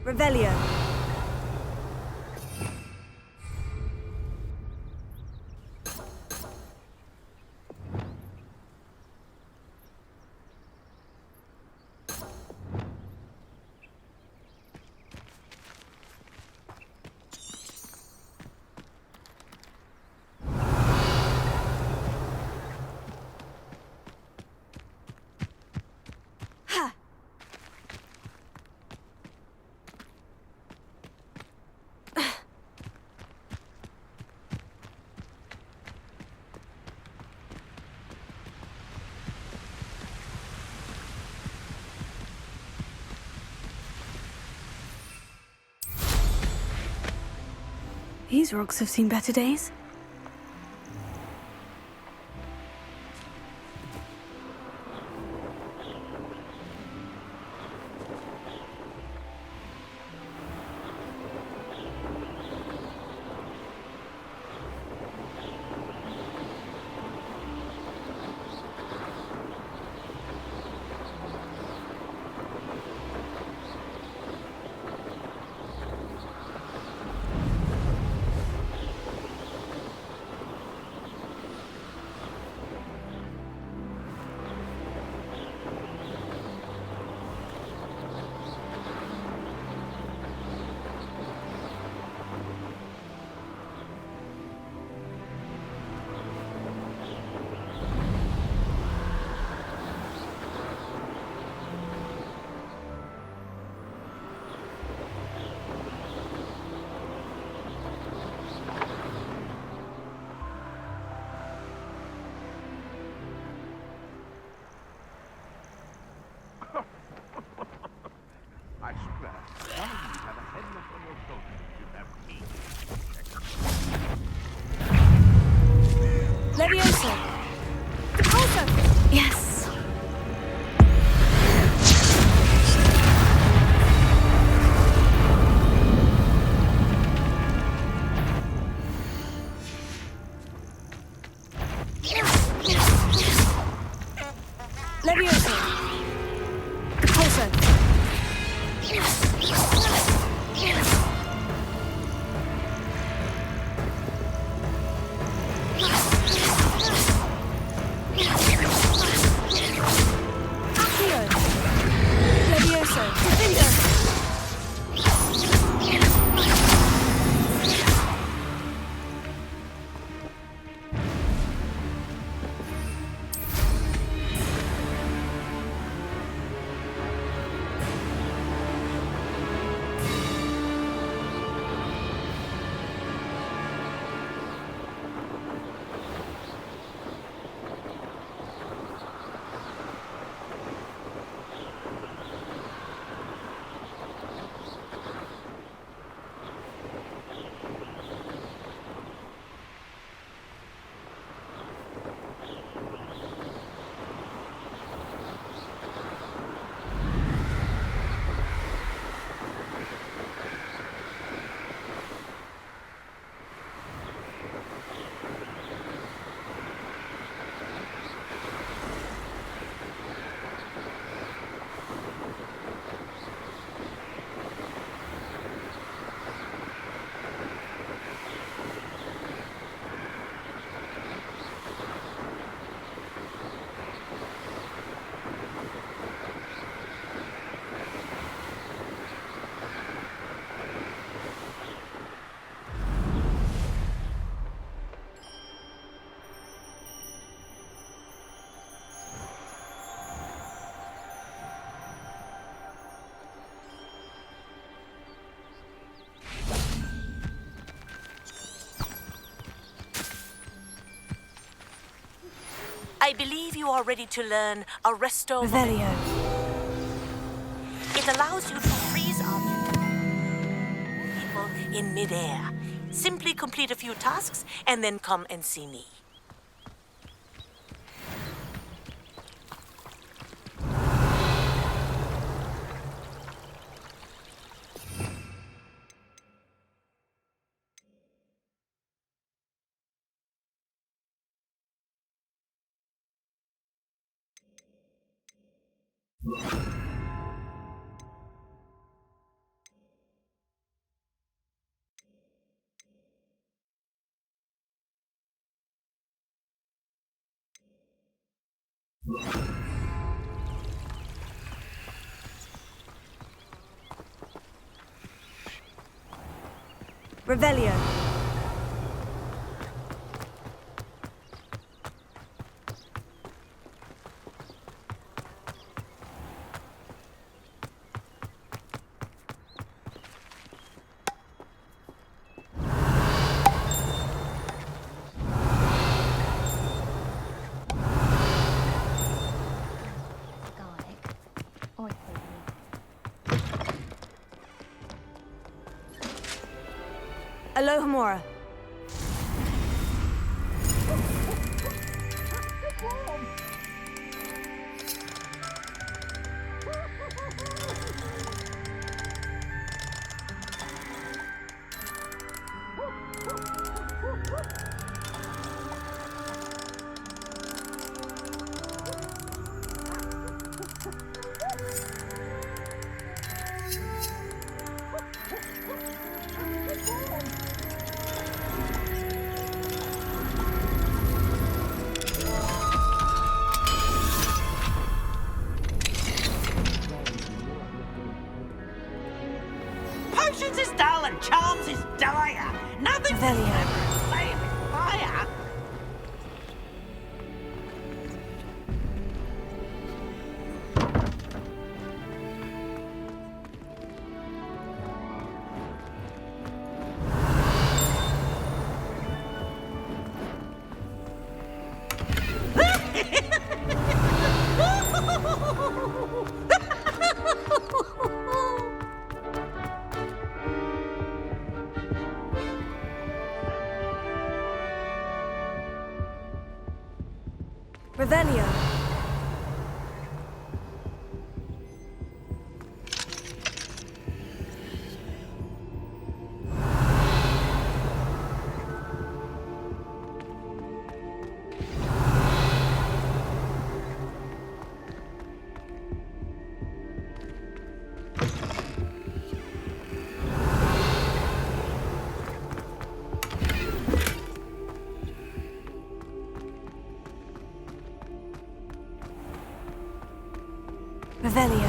Revelio. These rocks have seen better days. I swear, one of you have a headlock on your shoulders if you have me. Leviosa! Repulsor! Yes! Leviosa! Repulsor! believe you are ready to learn Arresto. Revelio. It allows you to freeze objects people in midair. Simply complete a few tasks and then come and see me. Revelio. Alohomora. Potions is dull and charms is dire. Nothing's Revelio. clever as flame and fire. Revelio. Revelio.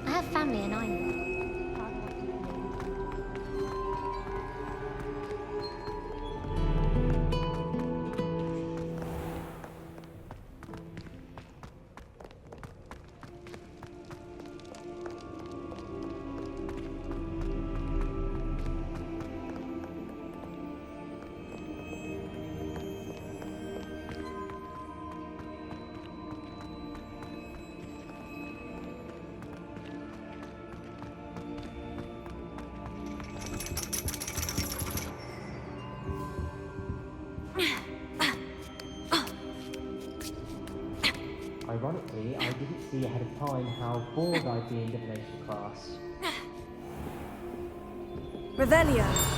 I have family and I'm Ironically, I didn't see ahead of time how bored I'd be in divination class. Revelio.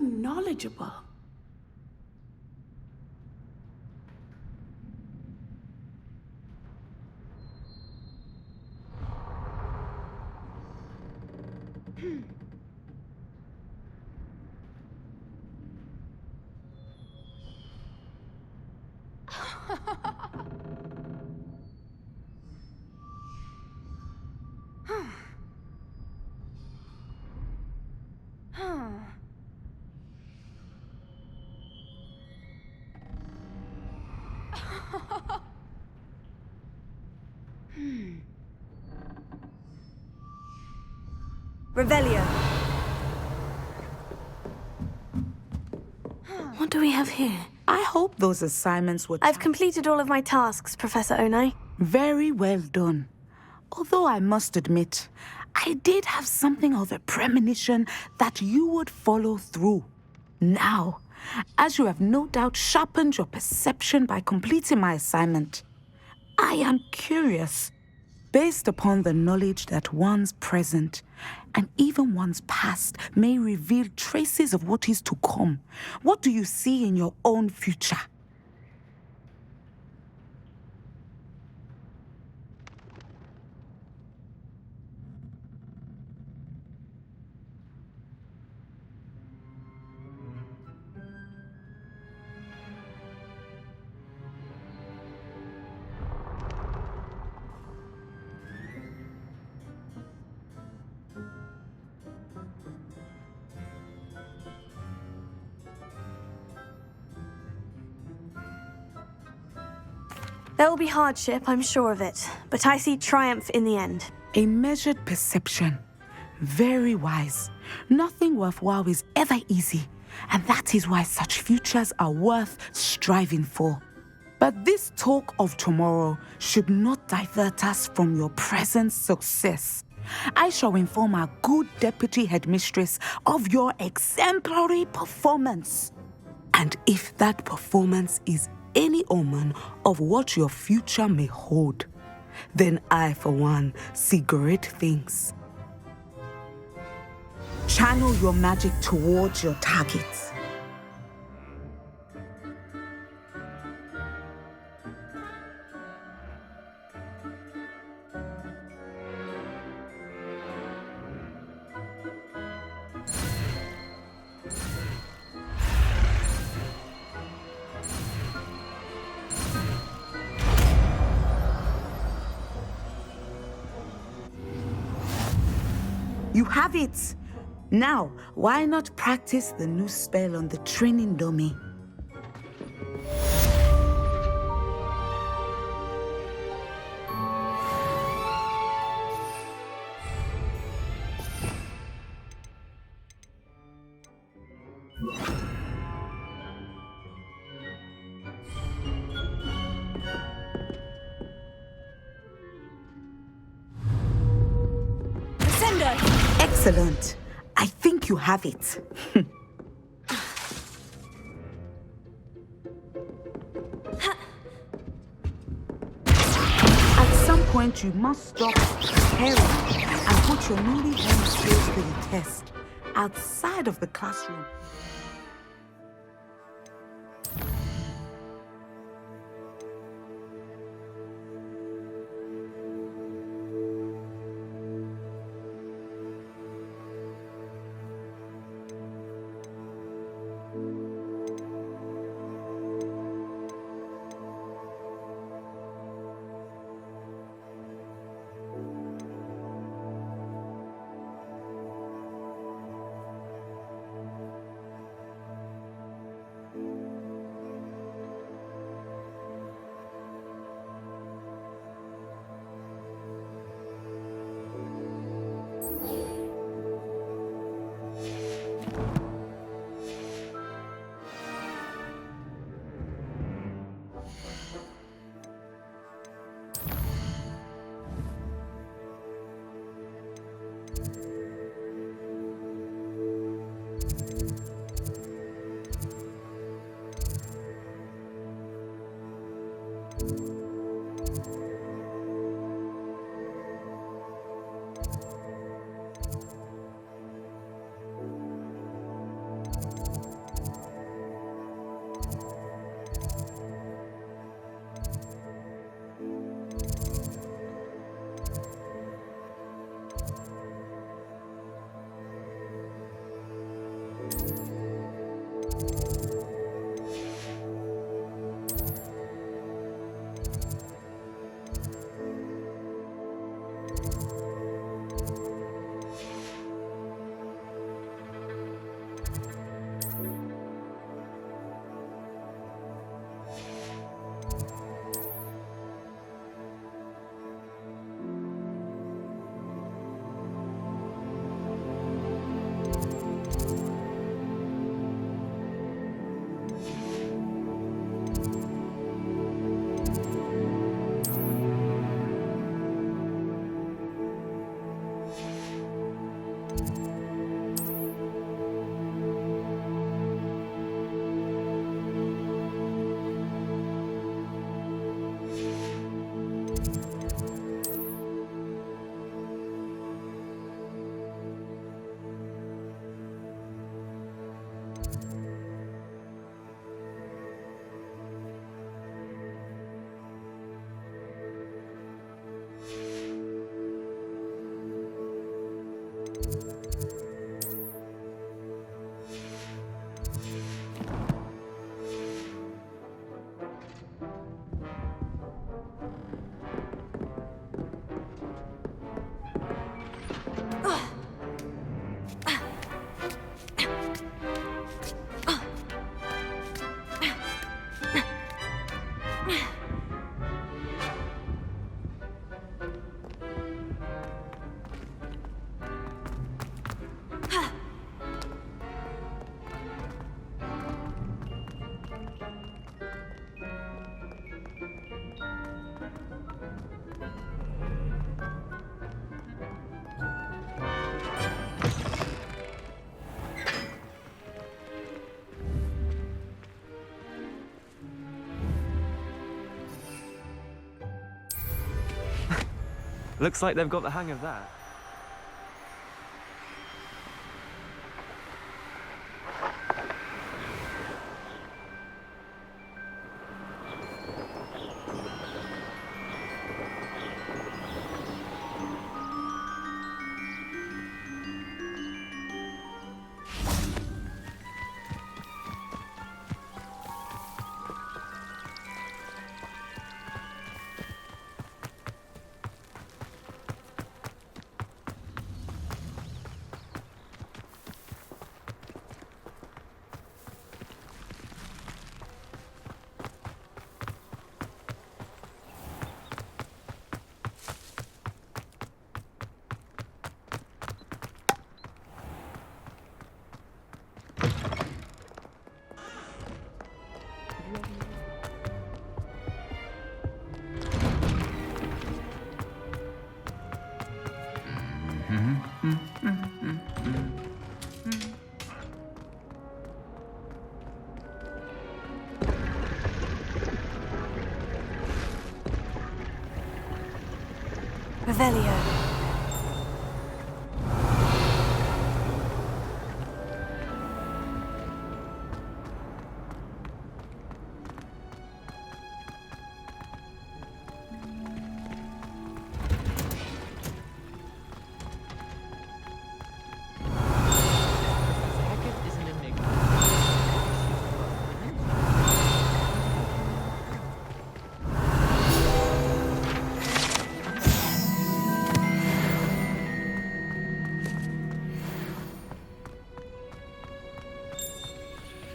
knowledgeable. Revelio. What do we have here? I hope those assignments were... I've completed all of my tasks, Professor Onai. Very well done. Although I must admit, I did have something of a premonition that you would follow through. Now, as you have no doubt sharpened your perception by completing my assignment, I am curious, based upon the knowledge that one's present and even one's past may reveal traces of what is to come. What do you see in your own future? There will be hardship, I'm sure of it, but I see triumph in the end. A measured perception. Very wise. Nothing worthwhile is ever easy, and that is why such futures are worth striving for. But this talk of tomorrow should not divert us from your present success. I shall inform our good deputy headmistress of your exemplary performance. And if that performance is any omen of what your future may hold, then I, for one, see great things. Channel your magic towards your targets. You have it! Now, why not practice the new spell on the training dummy? Excellent. I think you have it. At some point, you must stop preparing and put your newly honed skills to the test outside of the classroom. Looks like they've got the hang of that. Revelio. Hackett is an enigma.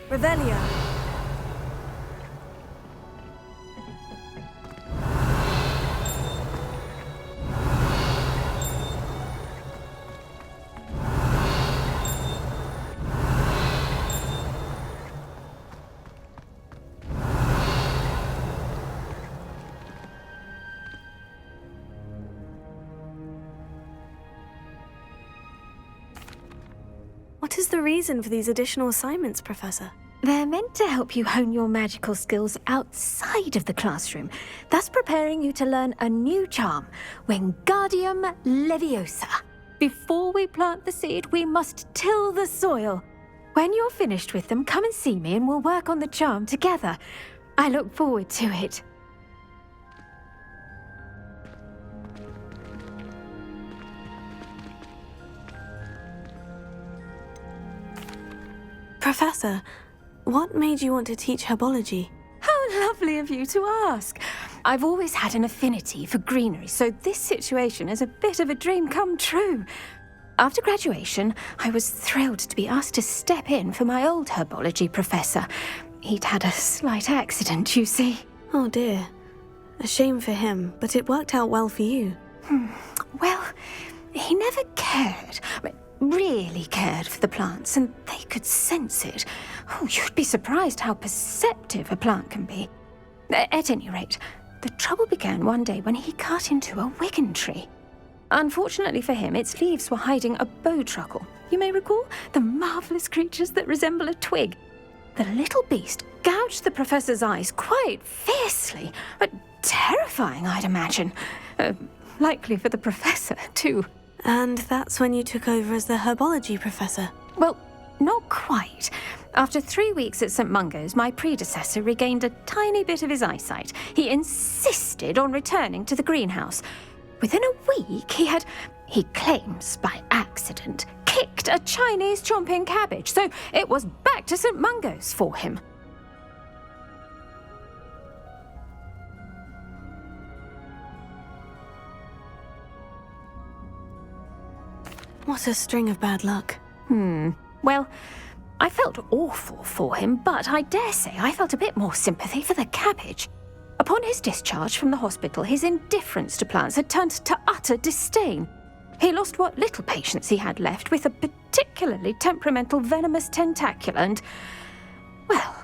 Revelio. What is the reason for these additional assignments, Professor? They're meant to help you hone your magical skills outside of the classroom, thus preparing you to learn a new charm, Wingardium Leviosa. Before we plant the seed, we must till the soil. When you're finished with them, come and see me and we'll work on the charm together. I look forward to it. Professor, what made you want to teach herbology? How lovely of you to ask. I've always had an affinity for greenery, so this situation is a bit of a dream come true. After graduation, I was thrilled to be asked to step in for my old herbology professor. He'd had a slight accident, you see. Oh dear. A shame for him, but it worked out well for you. Well, he never cared. Really cared for the plants, and they could sense it. Oh, you'd be surprised how perceptive a plant can be. At any rate, the trouble began one day when he cut into a wigan tree. Unfortunately for him, its leaves were hiding a bowtruckle. You may recall the marvelous creatures that resemble a twig. The little beast gouged the professor's eyes quite fiercely, but terrifying, I'd imagine. Likely for the professor, too. And that's when you took over as the herbology professor. Well, not quite. After 3 weeks at St. Mungo's, my predecessor regained a tiny bit of his eyesight. He insisted on returning to the greenhouse. Within a week, he claims by accident, kicked a Chinese chomping cabbage, so it was back to St. Mungo's for him. What a string of bad luck. Well, I felt awful for him, but I dare say I felt a bit more sympathy for the cabbage. Upon his discharge from the hospital, his indifference to plants had turned to utter disdain. He lost what little patience he had left with a particularly temperamental venomous tentacula and, well,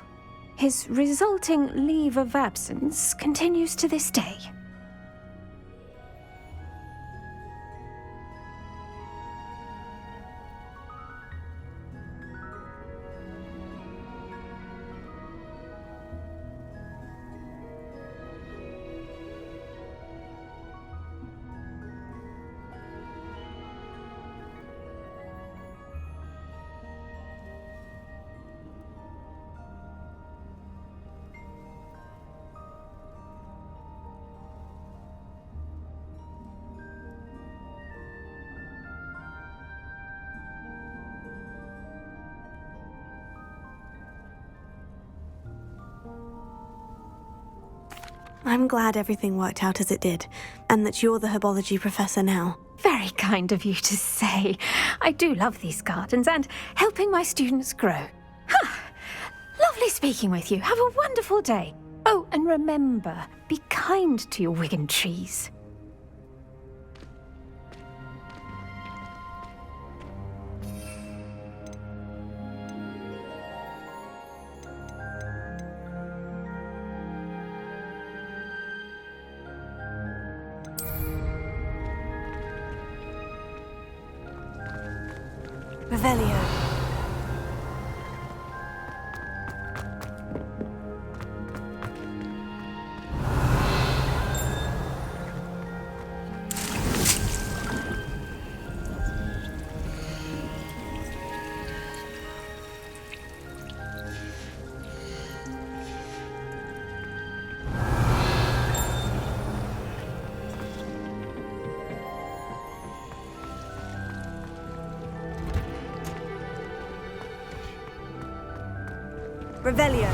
his resulting leave of absence continues to this day. I'm glad everything worked out as it did, and that you're the herbology professor now. Very kind of you to say. I do love these gardens and helping my students grow. Lovely speaking with you. Have a wonderful day. Oh, and remember, be kind to your Wigan trees. Revelio. Revelio.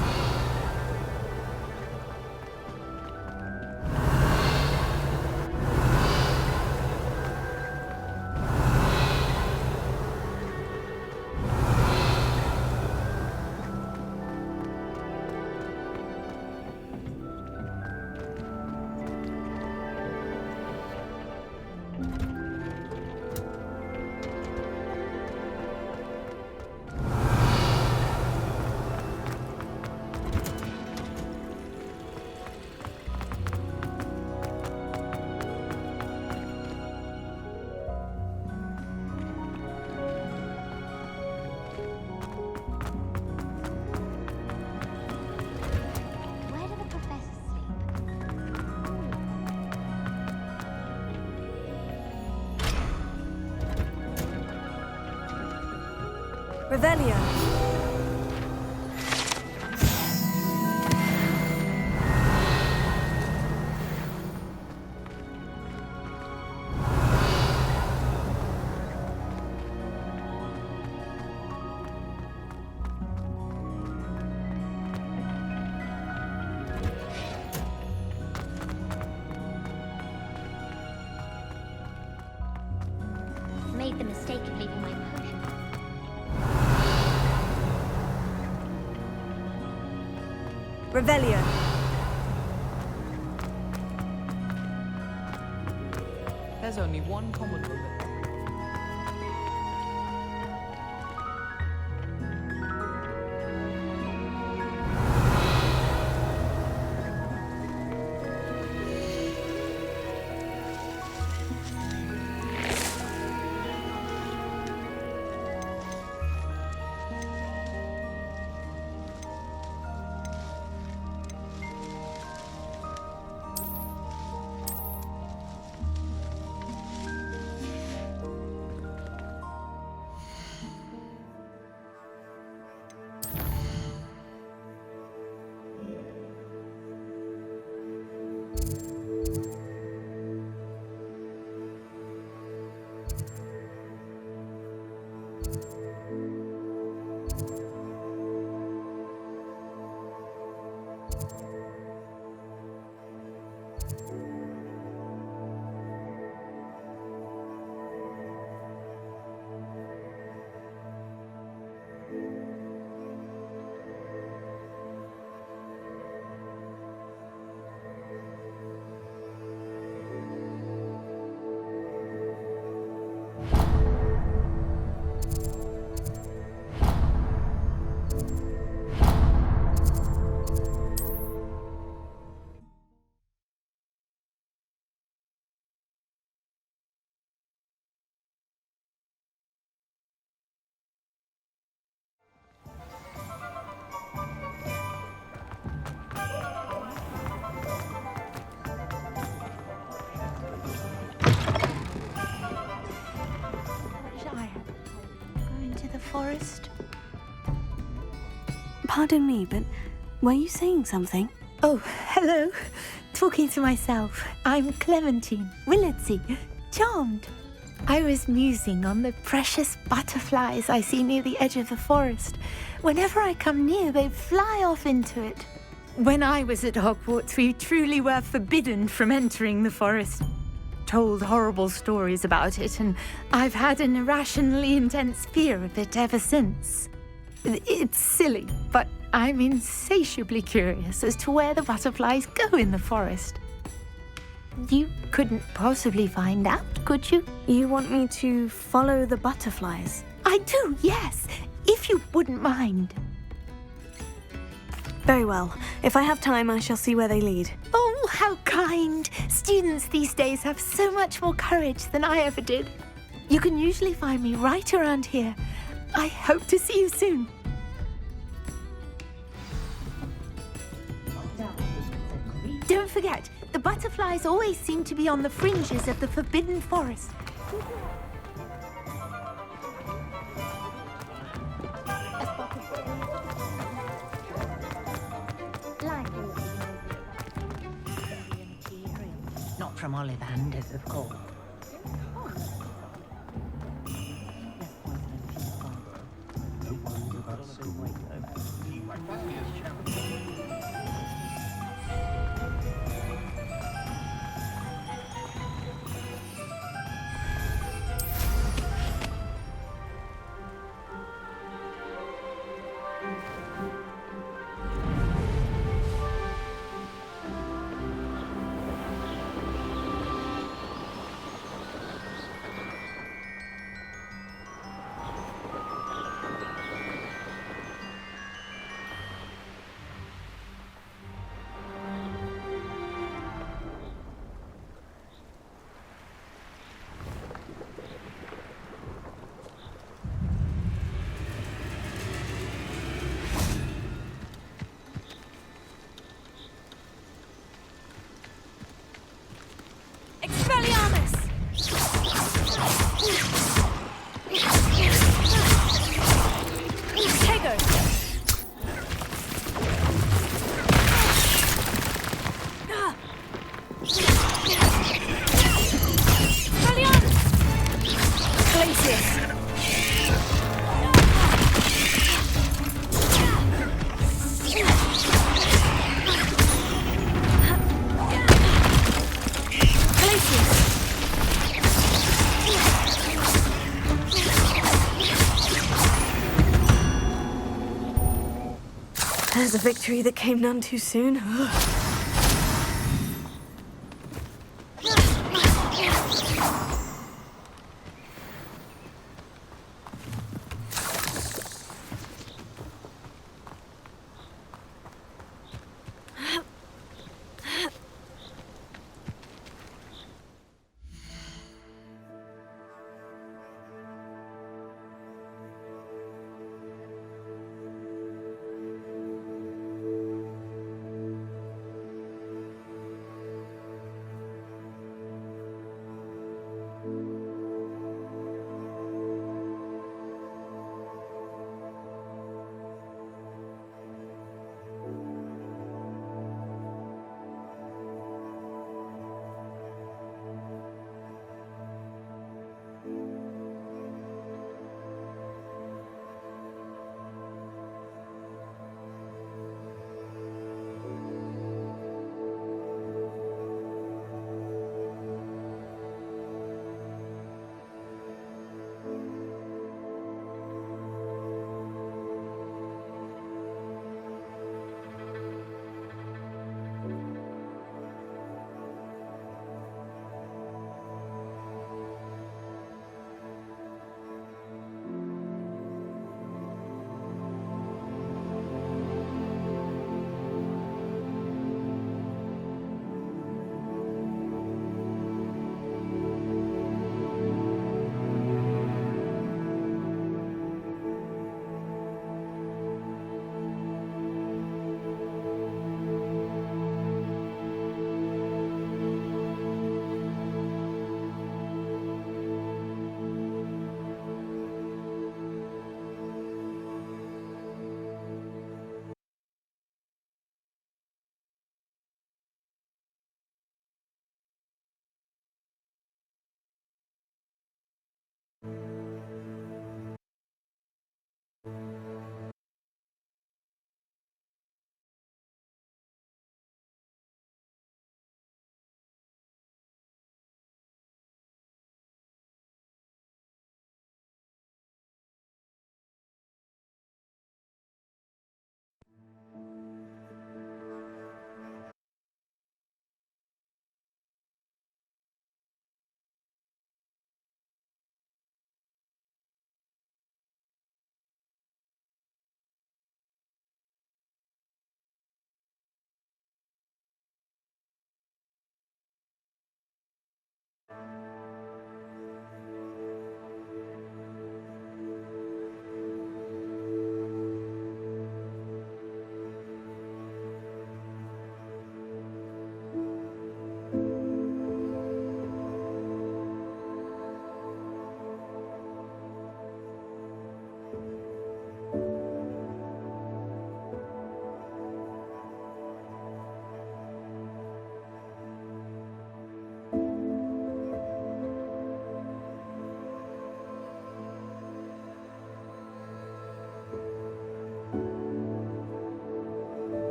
Where do the professors sleep? Revelio. Made the mistake of leaving my potion. Revelio. There's only one common woman. Forest? Pardon me, but were you saying something? Oh, hello. Talking to myself. I'm Clementine, Willardsey, charmed. I was musing on the precious butterflies I see near the edge of the forest. Whenever I come near, they fly off into it. When I was at Hogwarts, we truly were forbidden from entering the forest. Told horrible stories about it, and I've had an irrationally intense fear of it ever since. It's silly, but I'm insatiably curious as to where the butterflies go in the forest. You couldn't possibly find out, could you? You want me to follow the butterflies? I do, yes, if you wouldn't mind. Very well. If I have time, I shall see where they lead. Oh, how kind! Students these days have so much more courage than I ever did. You can usually find me right around here. I hope to see you soon. Don't forget, the butterflies always seem to be on the fringes of the Forbidden Forest. Not from Ollivanders, of course. There's a victory that came none too soon.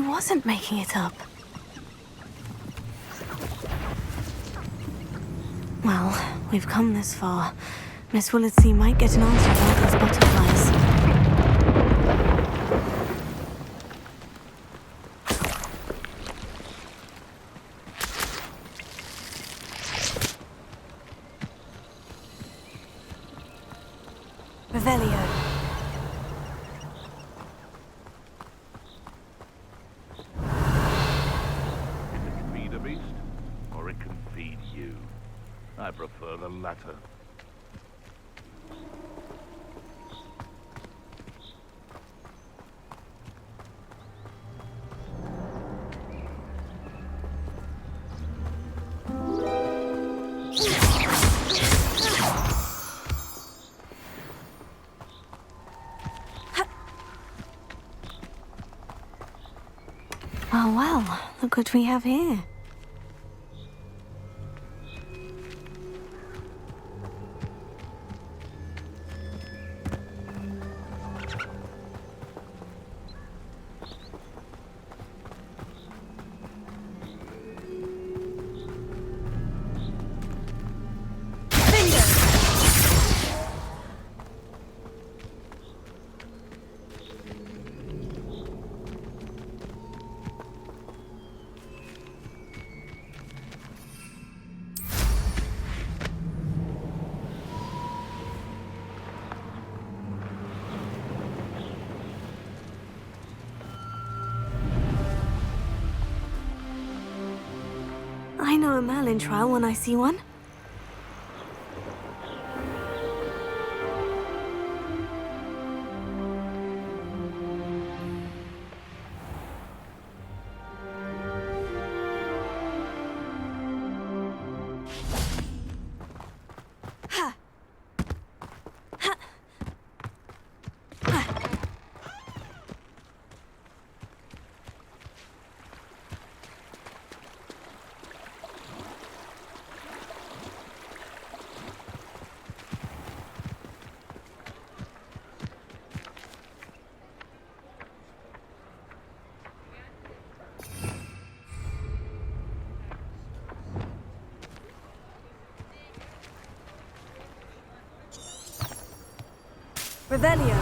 wasn't making it up. Well, we've come this far. Miss Willardsey might get an answer about those butterflies. Revelio. It can feed a beast, or it can feed you. I prefer the latter. Well, well, look what we have here. I know a Merlin trial when I see one. Revelio.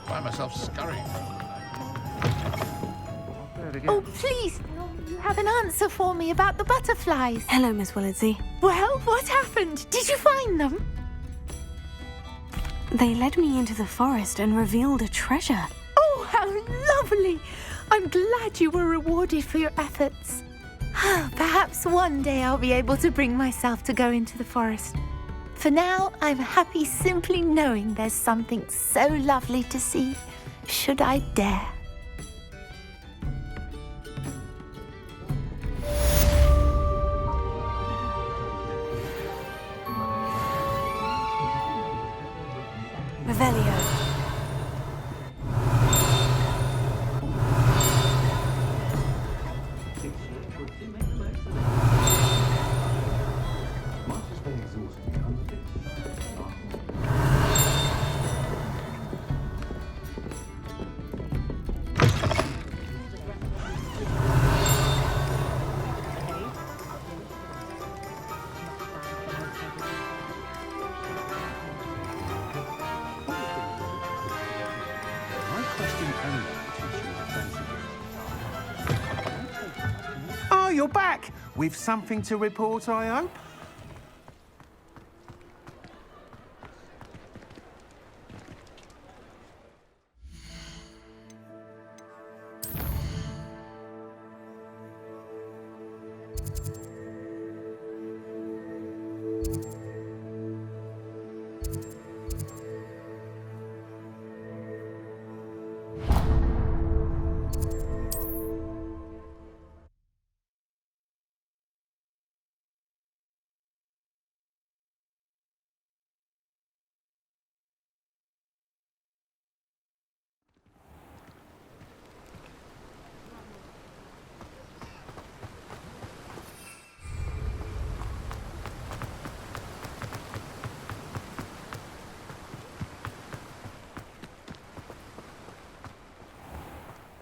Find myself scurrying. Oh, please! You have an answer for me about the butterflies. Hello, Miss Willardsey. Well, what happened? Did you find them? They led me into the forest and revealed a treasure. Oh, how lovely! I'm glad you were rewarded for your efforts. Perhaps one day I'll be able to bring myself to go into the forest. For now, I'm happy simply knowing there's something so lovely to see, should I dare. Revelio. you're back. With something to report, I hope?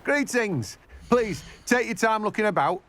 Greetings. Please, take your time looking about.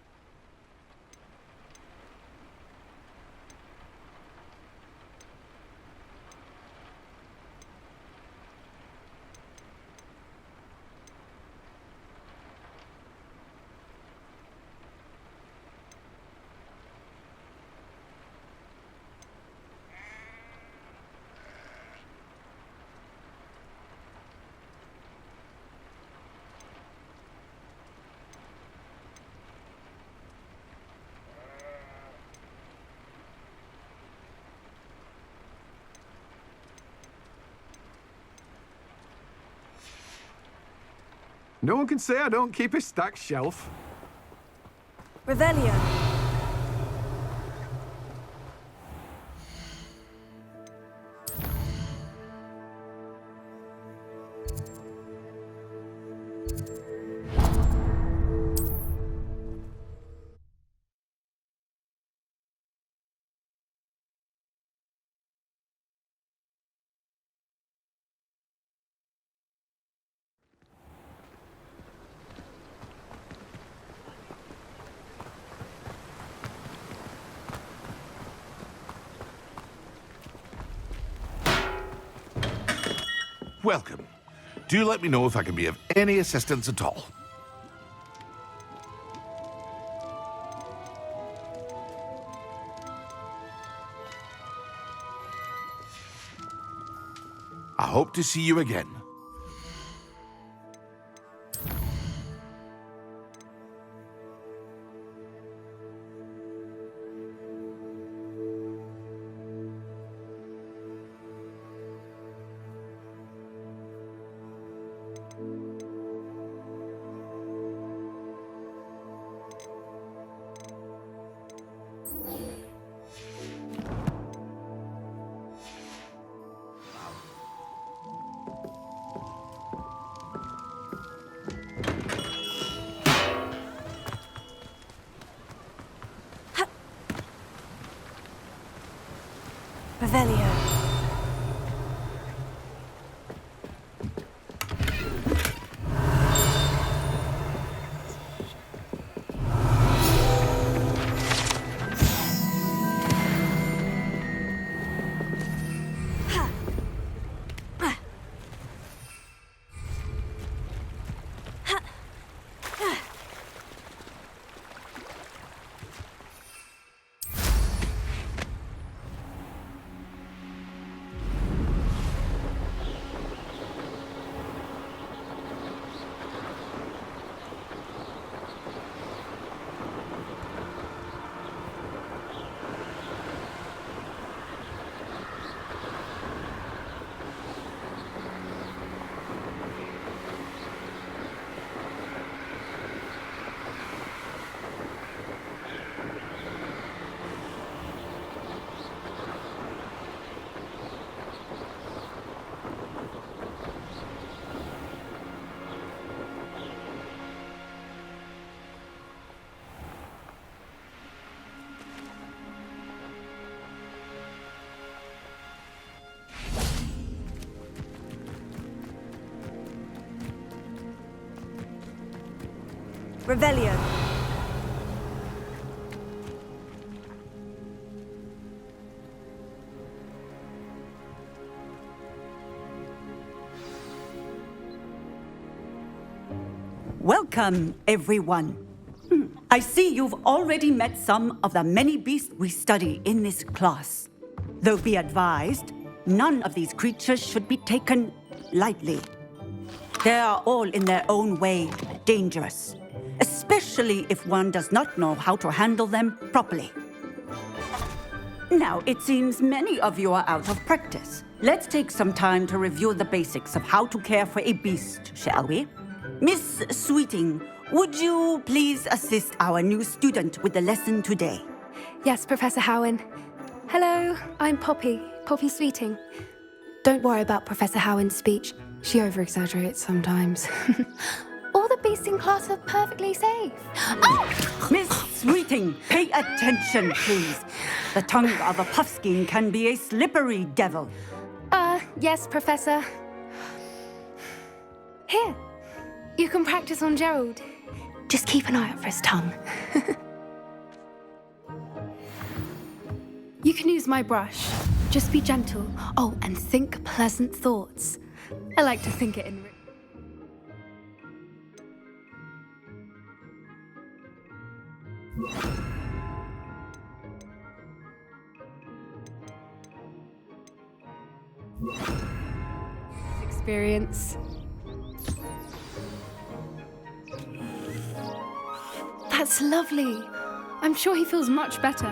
No one can say I don't keep a stacked shelf. Revelio. Welcome. Do let me know if I can be of any assistance at all. I hope to see you again. Revelio. Revelio. Welcome, everyone. I see you've already met some of the many beasts we study in this class. Though be advised, none of these creatures should be taken lightly. They are all in their own way dangerous, especially if one does not know how to handle them properly. Now, it seems many of you are out of practice. Let's take some time to review the basics of how to care for a beast, shall we? Miss Sweeting, would you please assist our new student with the lesson today? Yes, Professor Howen. Hello, I'm Poppy Sweeting. Don't worry about Professor Howen's speech. She over-exaggerates sometimes. All the beasts in class are perfectly safe. Oh! Miss Sweeting, pay attention, please. The tongue of a puffskein can be a slippery devil. Yes, Professor. Here, you can practice on Gerald. Just keep an eye out for his tongue. You can use my brush. Just be gentle. Oh, and think pleasant thoughts. I like to think it in... experience. That's lovely. I'm sure he feels much better.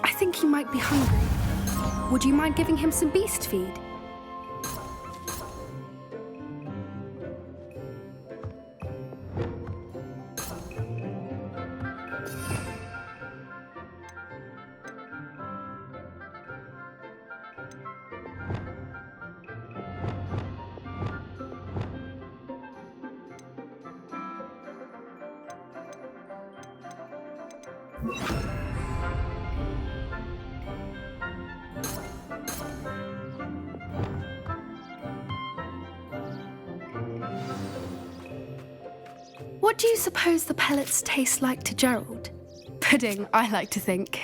I think he might be hungry. Would you mind giving him some beast feed? What do you suppose the pellets taste like to Gerald? Pudding, I like to think.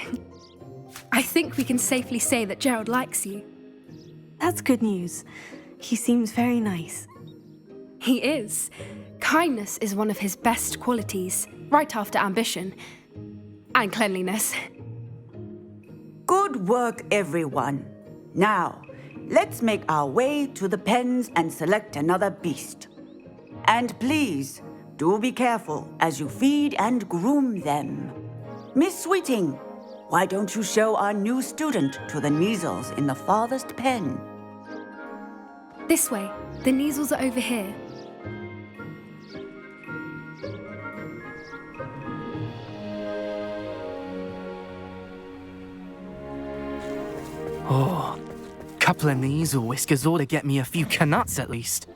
I think we can safely say that Gerald likes you. That's good news. He seems very nice. He is. Kindness is one of his best qualities, right after ambition. And cleanliness. Good work, everyone. Now, let's make our way to the pens and select another beast. And please, do be careful as you feed and groom them. Miss Sweeting, why don't you show our new student to the Neasels in the farthest pen? This way. The Neasels are over here. Oh, couple of Neasel whiskers ought to get me a few canuts at least.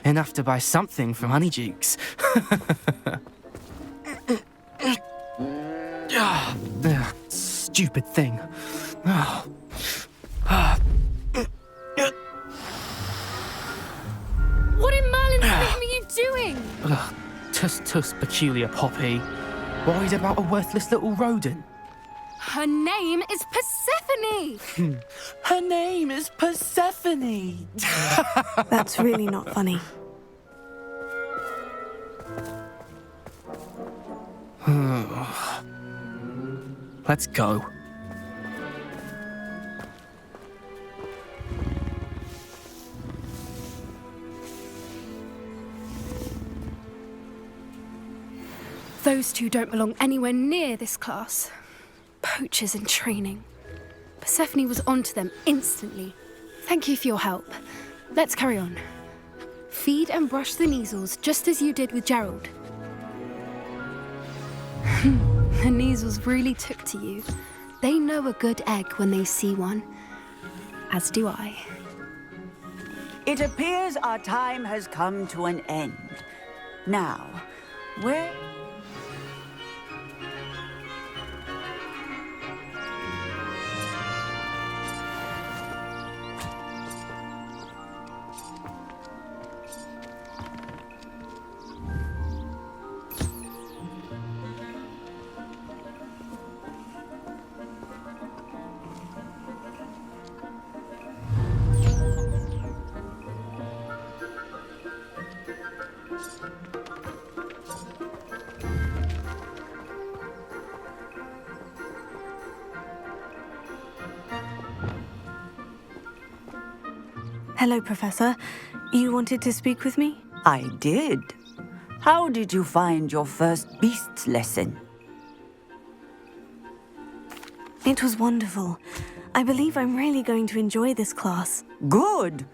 Enough to buy something from Honeydukes. Stupid thing. What in Merlin's name are you doing? Tuss, peculiar Poppy. Worried about a worthless little rodent? Her name is Persephone! Her name is Persephone! That's really not funny. Let's go. Those two don't belong anywhere near this class. Poachers in training. Persephone was onto them instantly. Thank you for your help. Let's carry on. Feed and brush the Neasels just as you did with Gerald. The Neasels really took to you. They know a good egg when they see one. As do I. It appears our time has come to an end. Now, where... Hello, Professor. You wanted to speak with me? I did. How did you find your first beasts lesson? It was wonderful. I believe I'm really going to enjoy this class. Good.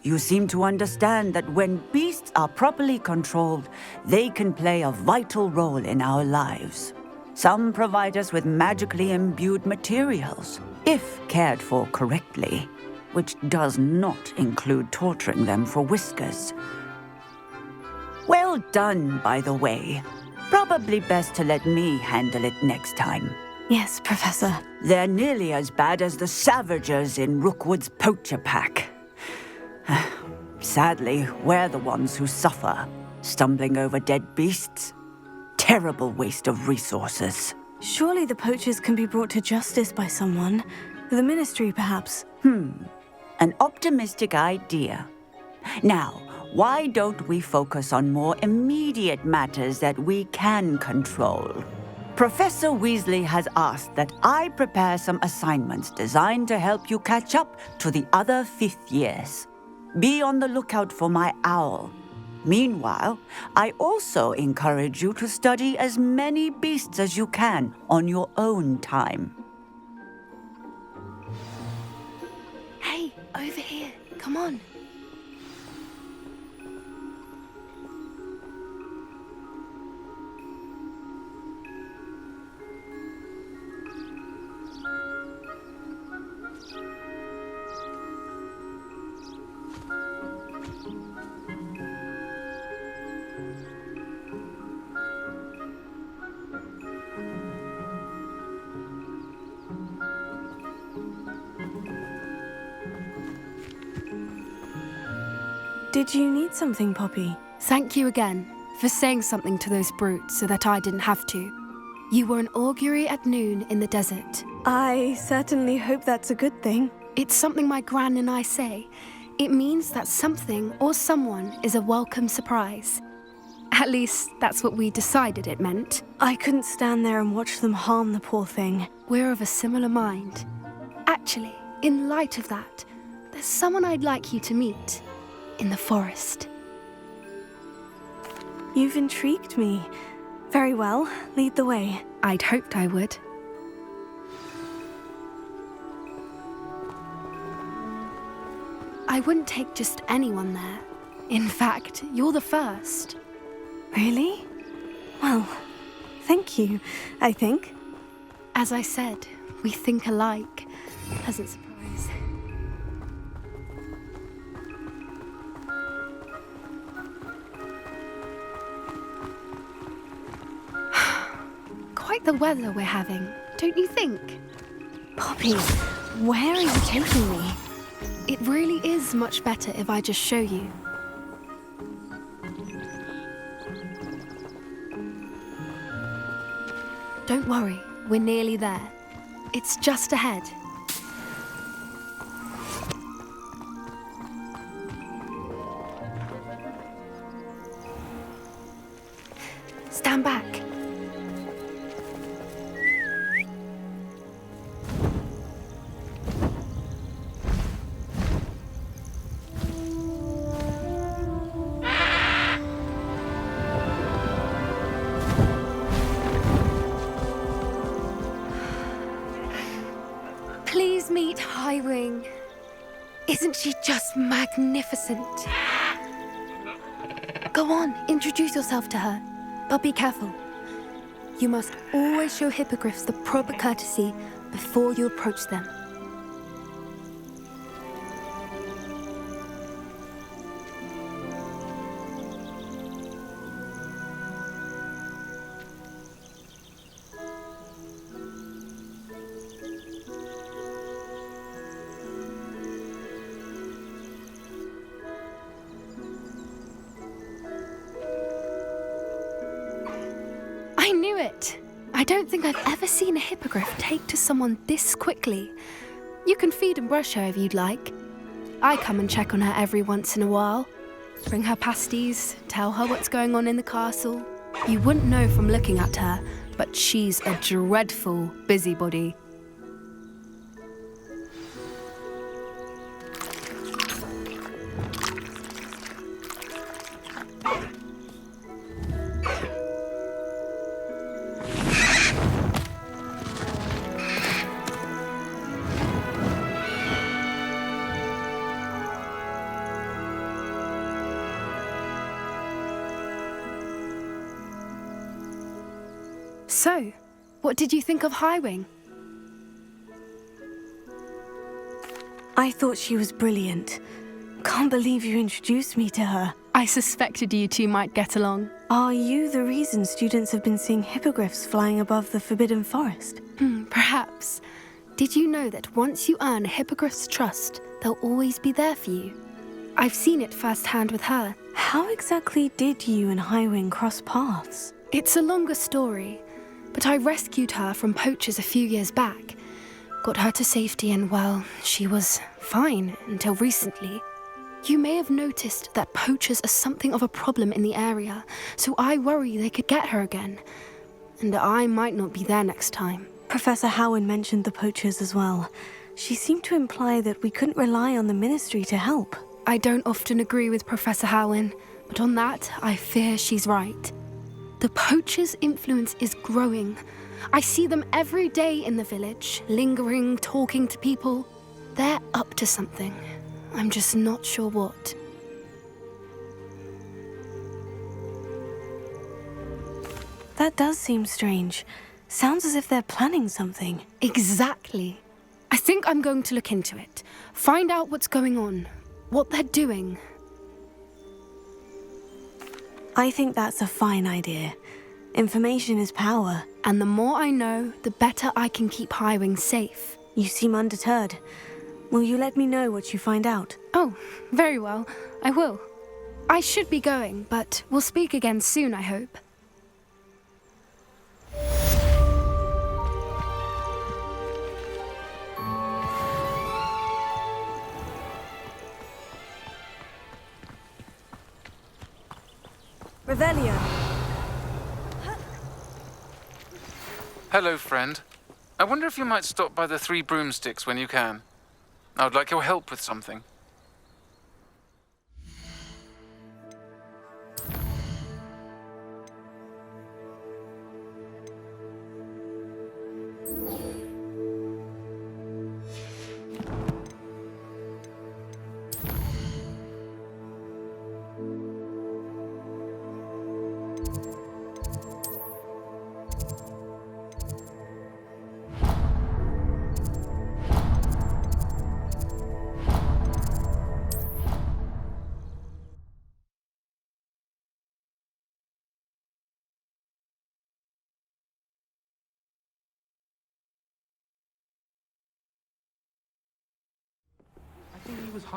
You seem to understand that when beasts are properly controlled, they can play a vital role in our lives. Some provide us with magically imbued materials, if cared for correctly, which does not include torturing them for whiskers. Well done, by the way. Probably best to let me handle it next time. Yes, Professor. They're nearly as bad as the Savagers in Rookwood's poacher pack. Sadly, we're the ones who suffer, stumbling over dead beasts. Terrible waste of resources. Surely the poachers can be brought to justice by someone. The Ministry, perhaps. An optimistic idea. Now, why don't we focus on more immediate matters that we can control? Professor Weasley has asked that I prepare some assignments designed to help you catch up to the other 5th years. Be on the lookout for my owl. Meanwhile, I also encourage you to study as many beasts as you can on your own time. Hey, over here. Come on. Did you need something, Poppy? Thank you again for saying something to those brutes so that I didn't have to. You were an augury at noon in the desert. I certainly hope that's a good thing. It's something my gran and I say. It means that something or someone is a welcome surprise. At least, that's what we decided it meant. I couldn't stand there and watch them harm the poor thing. We're of a similar mind. Actually, in light of that, there's someone I'd like you to meet. In the forest. You've intrigued me. Very well, lead the way. I'd hoped I would. I wouldn't take just anyone there. In fact, you're the first. Really? Well, thank you, I think. As I said, we think alike. Pleasant surprise. Quite the weather we're having, don't you think? Poppy, where are you taking me? It really is much better if I just show you. Don't worry, we're nearly there. It's just ahead. Stand back. Please meet Highwing. Isn't she just magnificent? Go on, introduce yourself to her. But be careful. You must always show hippogriffs the proper courtesy before you approach them. I knew it! I don't think I've ever seen a hippogriff take to someone this quickly. You can feed and brush her if you'd like. I come and check on her every once in a while. Bring her pasties, tell her what's going on in the castle. You wouldn't know from looking at her, but she's a dreadful busybody. So, what did you think of Highwing? I thought she was brilliant. Can't believe you introduced me to her. I suspected you two might get along. Are you the reason students have been seeing hippogriffs flying above the Forbidden Forest? Perhaps. Did you know that once you earn a hippogriff's trust, they'll always be there for you? I've seen it firsthand with her. How exactly did you and Highwing cross paths? It's a longer story, but I rescued her from poachers a few years back. Got her to safety and, well, she was fine until recently. You may have noticed that poachers are something of a problem in the area, so I worry they could get her again. And I might not be there next time. Professor Howin mentioned the poachers as well. She seemed to imply that we couldn't rely on the ministry to help. I don't often agree with Professor Howin, but on that, I fear she's right. The poachers' influence is growing. I see them every day in the village, lingering, talking to people. They're up to something. I'm just not sure what. That does seem strange. Sounds as if they're planning something. Exactly. I think I'm going to look into it. Find out what's going on, what they're doing. I think that's a fine idea. Information is power. And the more I know, the better I can keep Highwing safe. You seem undeterred. Will you let me know what you find out? Oh, very well. I will. I should be going, but we'll speak again soon, I hope. Revelio. Hello, friend. I wonder if you might stop by the Three Broomsticks when you can. I would like your help with something.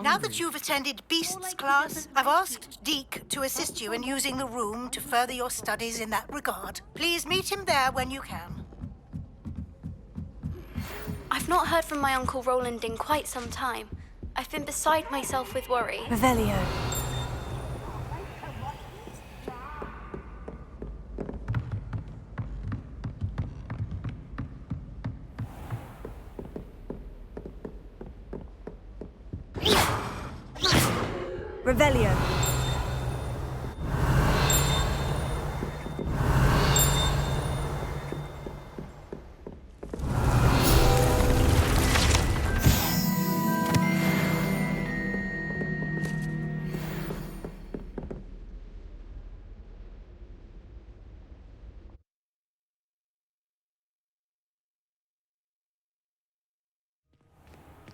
Now that you've attended Beasts class, I've asked Deke to assist you in using the room to further your studies in that regard. Please meet him there when you can. I've not heard from my Uncle Roland in quite some time. I've been beside myself with worry. Revelio. Revelio.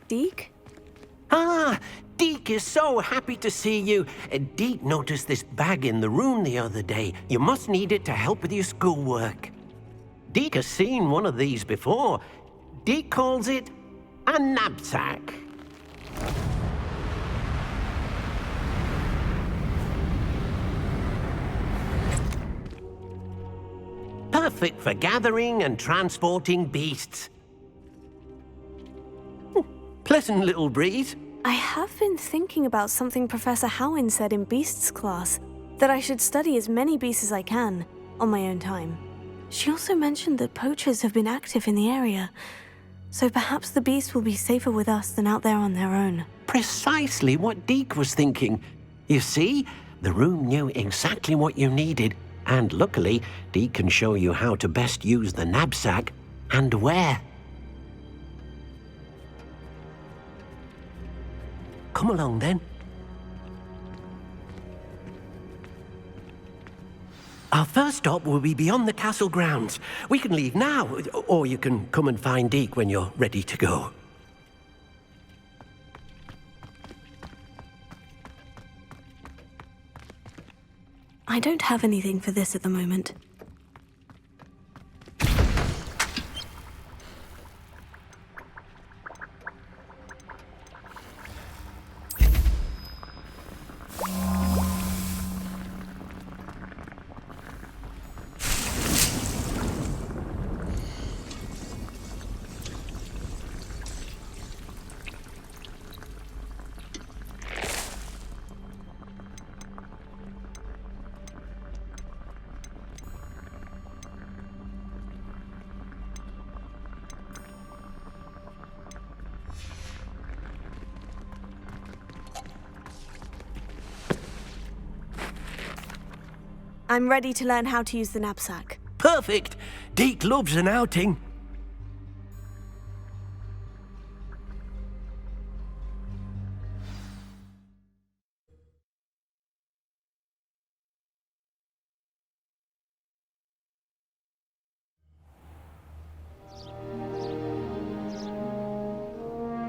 Deke? Ah, Deke is so happy to see you. Deke noticed this bag in the room the other day. You must need it to help with your schoolwork. Deke has seen one of these before. Deke calls it a knapsack. Perfect for gathering and transporting beasts. Pleasant little breeze. I have been thinking about something Professor Howin said in Beasts class, that I should study as many beasts as I can, on my own time. She also mentioned that poachers have been active in the area, so perhaps the beasts will be safer with us than out there on their own. Precisely what Deke was thinking. You see, the room knew exactly what you needed, and luckily, Deke can show you how to best use the knapsack and where. Come along, then. Our first stop will be beyond the castle grounds. We can leave now, or you can come and find Deke when you're ready to go. I don't have anything for this at the moment. I'm ready to learn how to use the knapsack. Perfect! Deke loves an outing.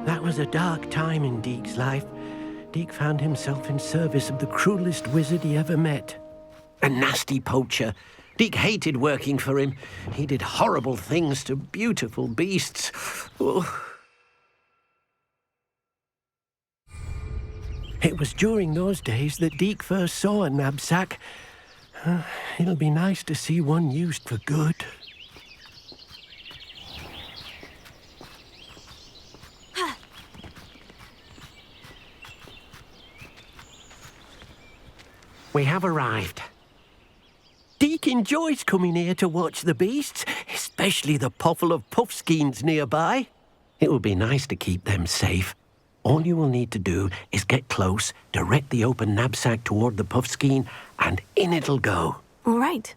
That was a dark time in Deke's life. Deke found himself in service of the cruelest wizard he ever met. A nasty poacher. Deke hated working for him. He did horrible things to beautiful beasts. Oh. It was during those days that Deke first saw a knapsack. It'll be nice to see one used for good. We have arrived. Deke enjoys coming here to watch the beasts, especially the potful of puffskeins nearby. It will be nice to keep them safe. All you will need to do is get close, direct the open knapsack toward the puffskein, and in it'll go. All right.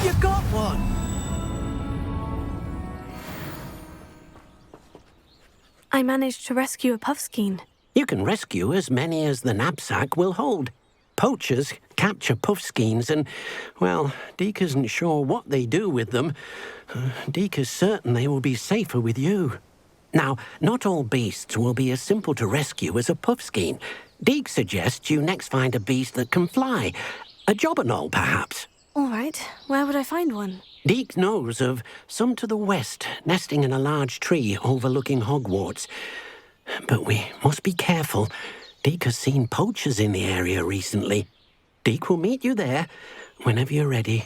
You got one! I managed to rescue a puffskein. You can rescue as many as the knapsack will hold. Poachers capture puffskeins and, well, Deke isn't sure what they do with them. Deke is certain they will be safer with you. Now, not all beasts will be as simple to rescue as a puffskein. Deke suggests you next find a beast that can fly. A jobberknoll, perhaps. All right. Where would I find one? Deke knows of some to the west, nesting in a large tree overlooking Hogwarts. But we must be careful. Deke has seen poachers in the area recently. Deke will meet you there whenever you're ready.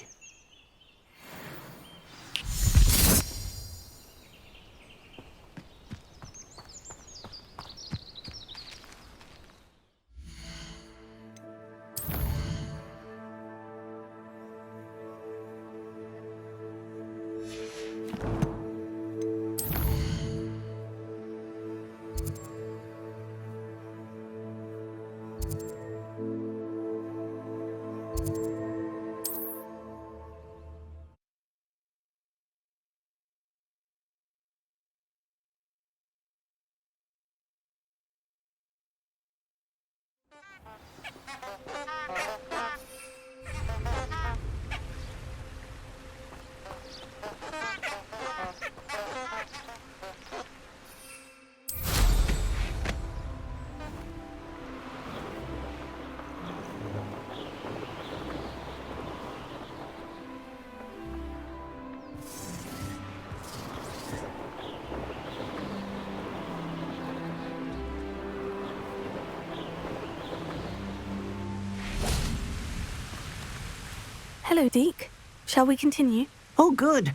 Hello, Deke. Shall we continue? Oh, good.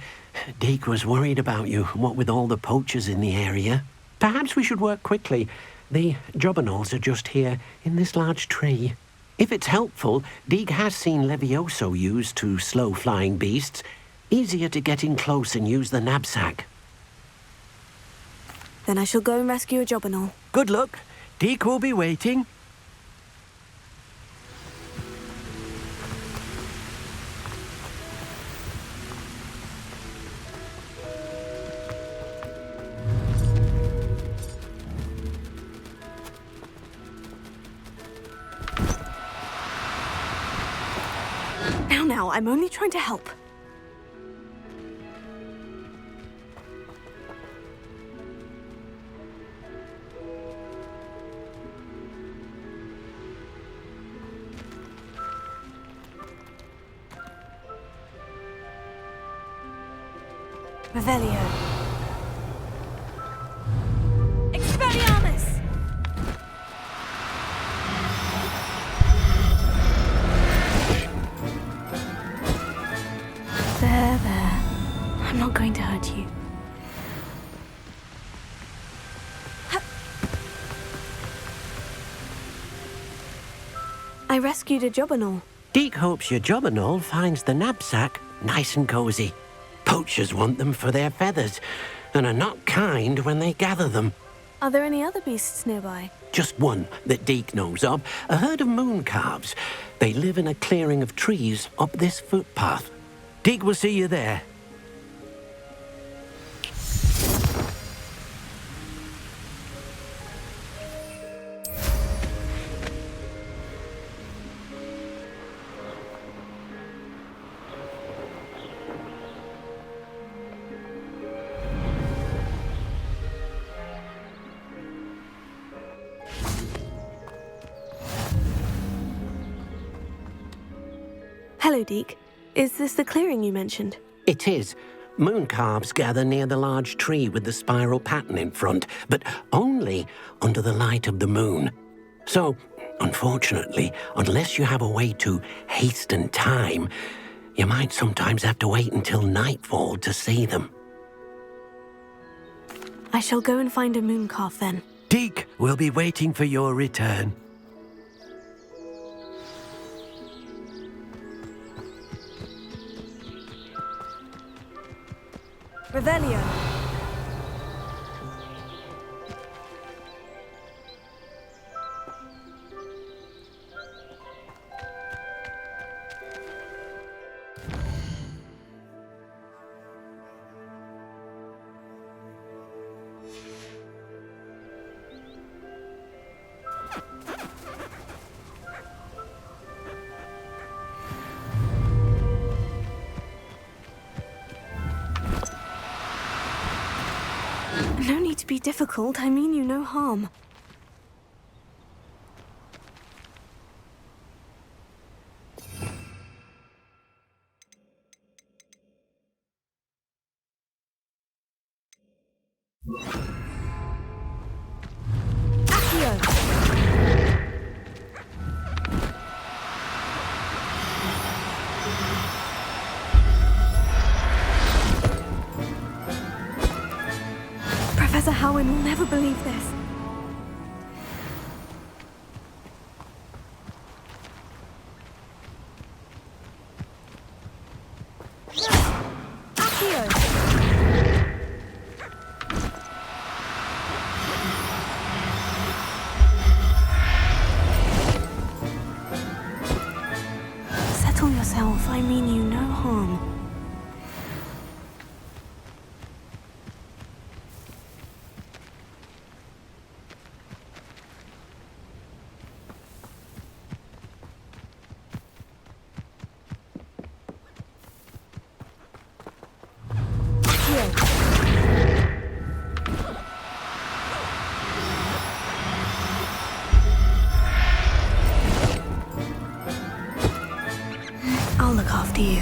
Deke was worried about you, what with all the poachers in the area. Perhaps we should work quickly. The jobberknolls are just here, in this large tree. If it's helpful, Deke has seen Levioso used to slow flying beasts. Easier to get in close and use the knapsack. Then I shall go and rescue a jobberknoll. Good luck. Deke will be waiting. Now, I'm only trying to help. Revelio. Expelliarmus! There. I'm not going to hurt you. I rescued a jobberknoll. Deke hopes your jobberknoll finds the knapsack nice and cozy. Poachers want them for their feathers, and are not kind when they gather them. Are there any other beasts nearby? Just one that Deke knows of, a herd of moon calves. They live in a clearing of trees up this footpath. Deke will see you there. Hello, Deke. Is this the clearing you mentioned? It is. Moon calves gather near the large tree with the spiral pattern in front, but only under the light of the moon. So, unfortunately, unless you have a way to hasten time, you might sometimes have to wait until nightfall to see them. I shall go and find a moon calf then. Deke will be waiting for your return. Revelio. No need to be difficult. I mean you no harm. Professor Howin will never believe this. Settle yourself. I mean you no harm. I'll look after you.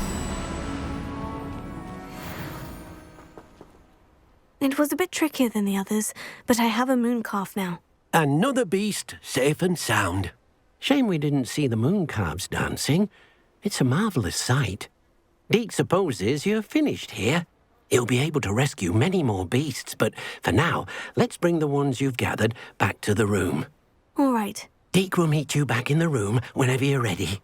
It was a bit trickier than the others, but I have a moon calf now. Another beast safe and sound. Shame we didn't see the moon calves dancing. It's a marvellous sight. Deke supposes you're finished here. He'll be able to rescue many more beasts, but for now, let's bring the ones you've gathered back to the room. All right. Deke will meet you back in the room whenever you're ready.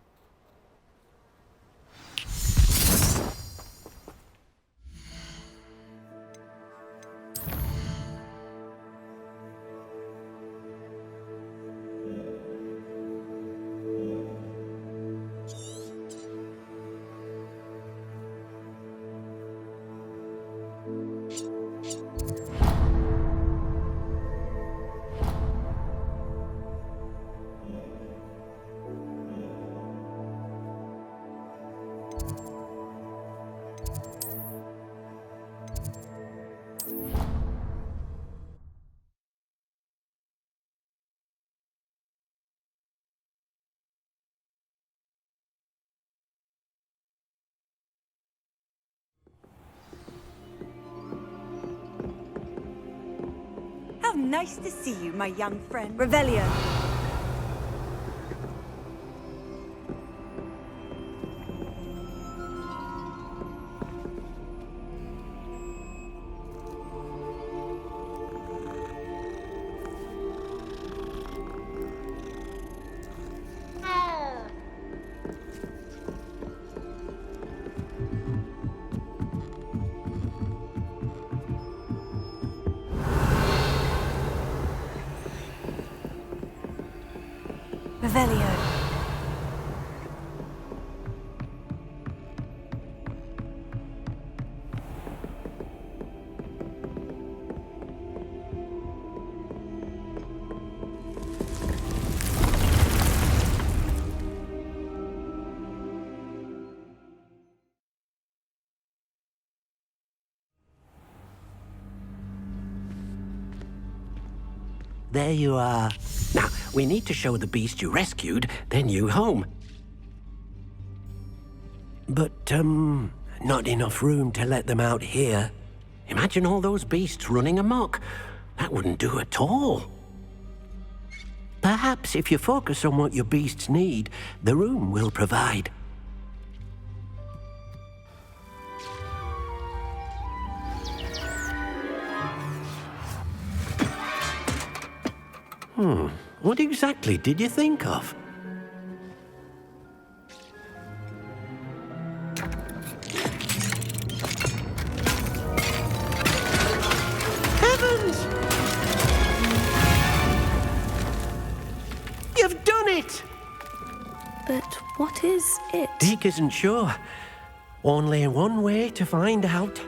How nice to see you, my young friend. Revelio. Revelio. There you are. Now, we need to show the beast you rescued their new home. But, not enough room to let them out here. Imagine all those beasts running amok. That wouldn't do at all. Perhaps if you focus on what your beasts need, the room will provide. What exactly did you think of? Heavens! You've done it! But what is it? Deke isn't sure. Only one way to find out.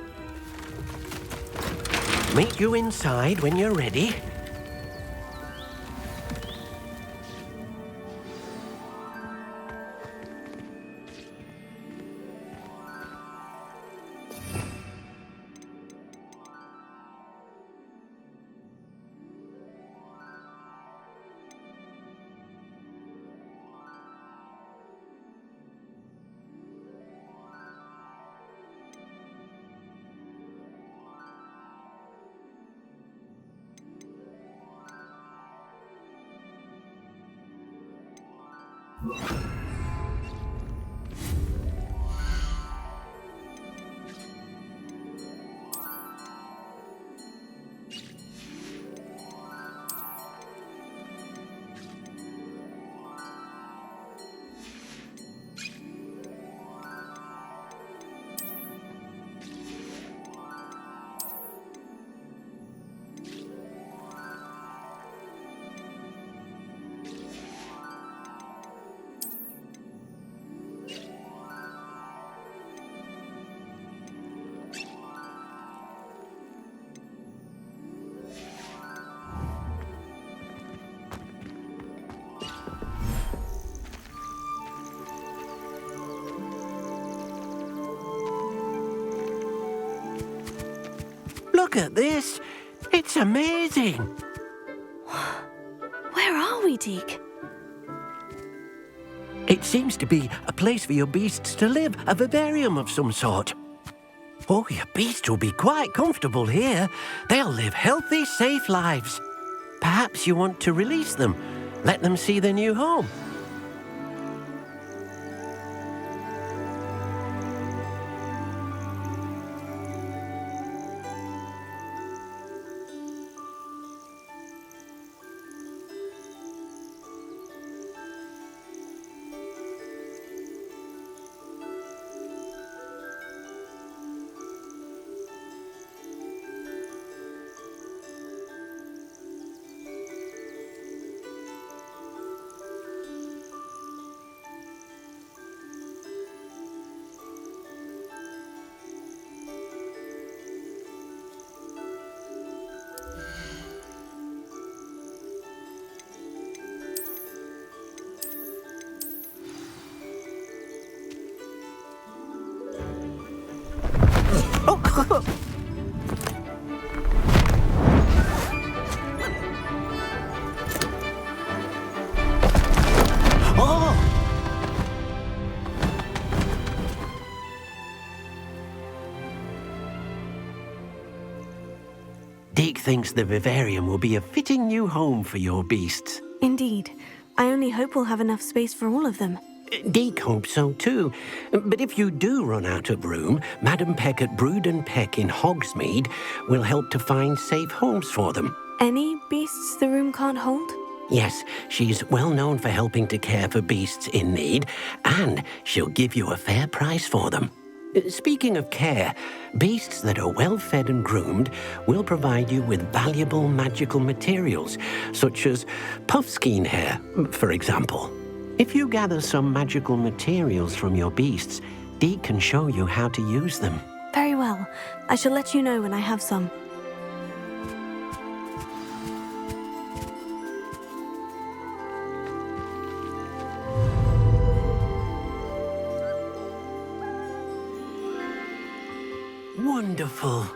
Meet you inside when you're ready. Look at this. It's amazing. Where are we, Deke? It seems to be a place for your beasts to live, a vivarium of some sort. Oh, your beasts will be quite comfortable here. They'll live healthy, safe lives. Perhaps you want to release them, let them see their new home. thinks the vivarium will be a fitting new home for your beasts. Indeed. I only hope we'll have enough space for all of them. Deek hopes so too. But if you do run out of room, Madam Peck at Brood and Peck in Hogsmeade will help to find safe homes for them. Any beasts the room can't hold? Yes, she's well known for helping to care for beasts in need, and she'll give you a fair price for them. Speaking of care, beasts that are well fed and groomed will provide you with valuable magical materials, such as puffskein hair, for example. If you gather some magical materials from your beasts, Dee can show you how to use them. Very well. I shall let you know when I have some. Wonderful.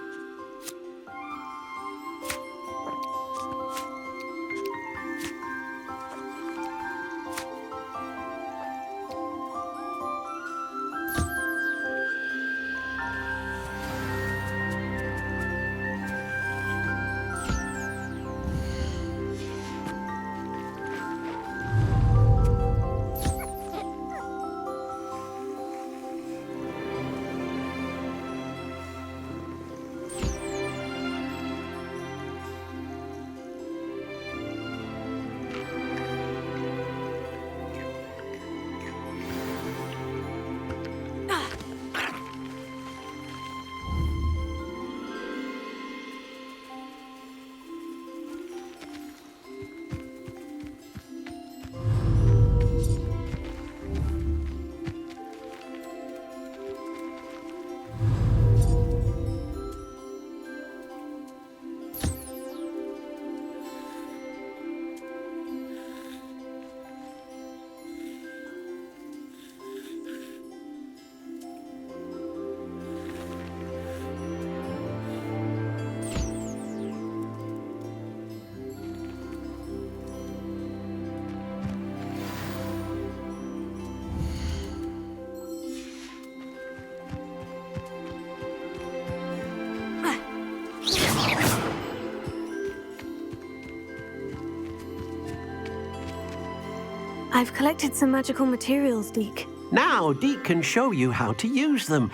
I've collected some magical materials, Deke. Now Deke can show you how to use them.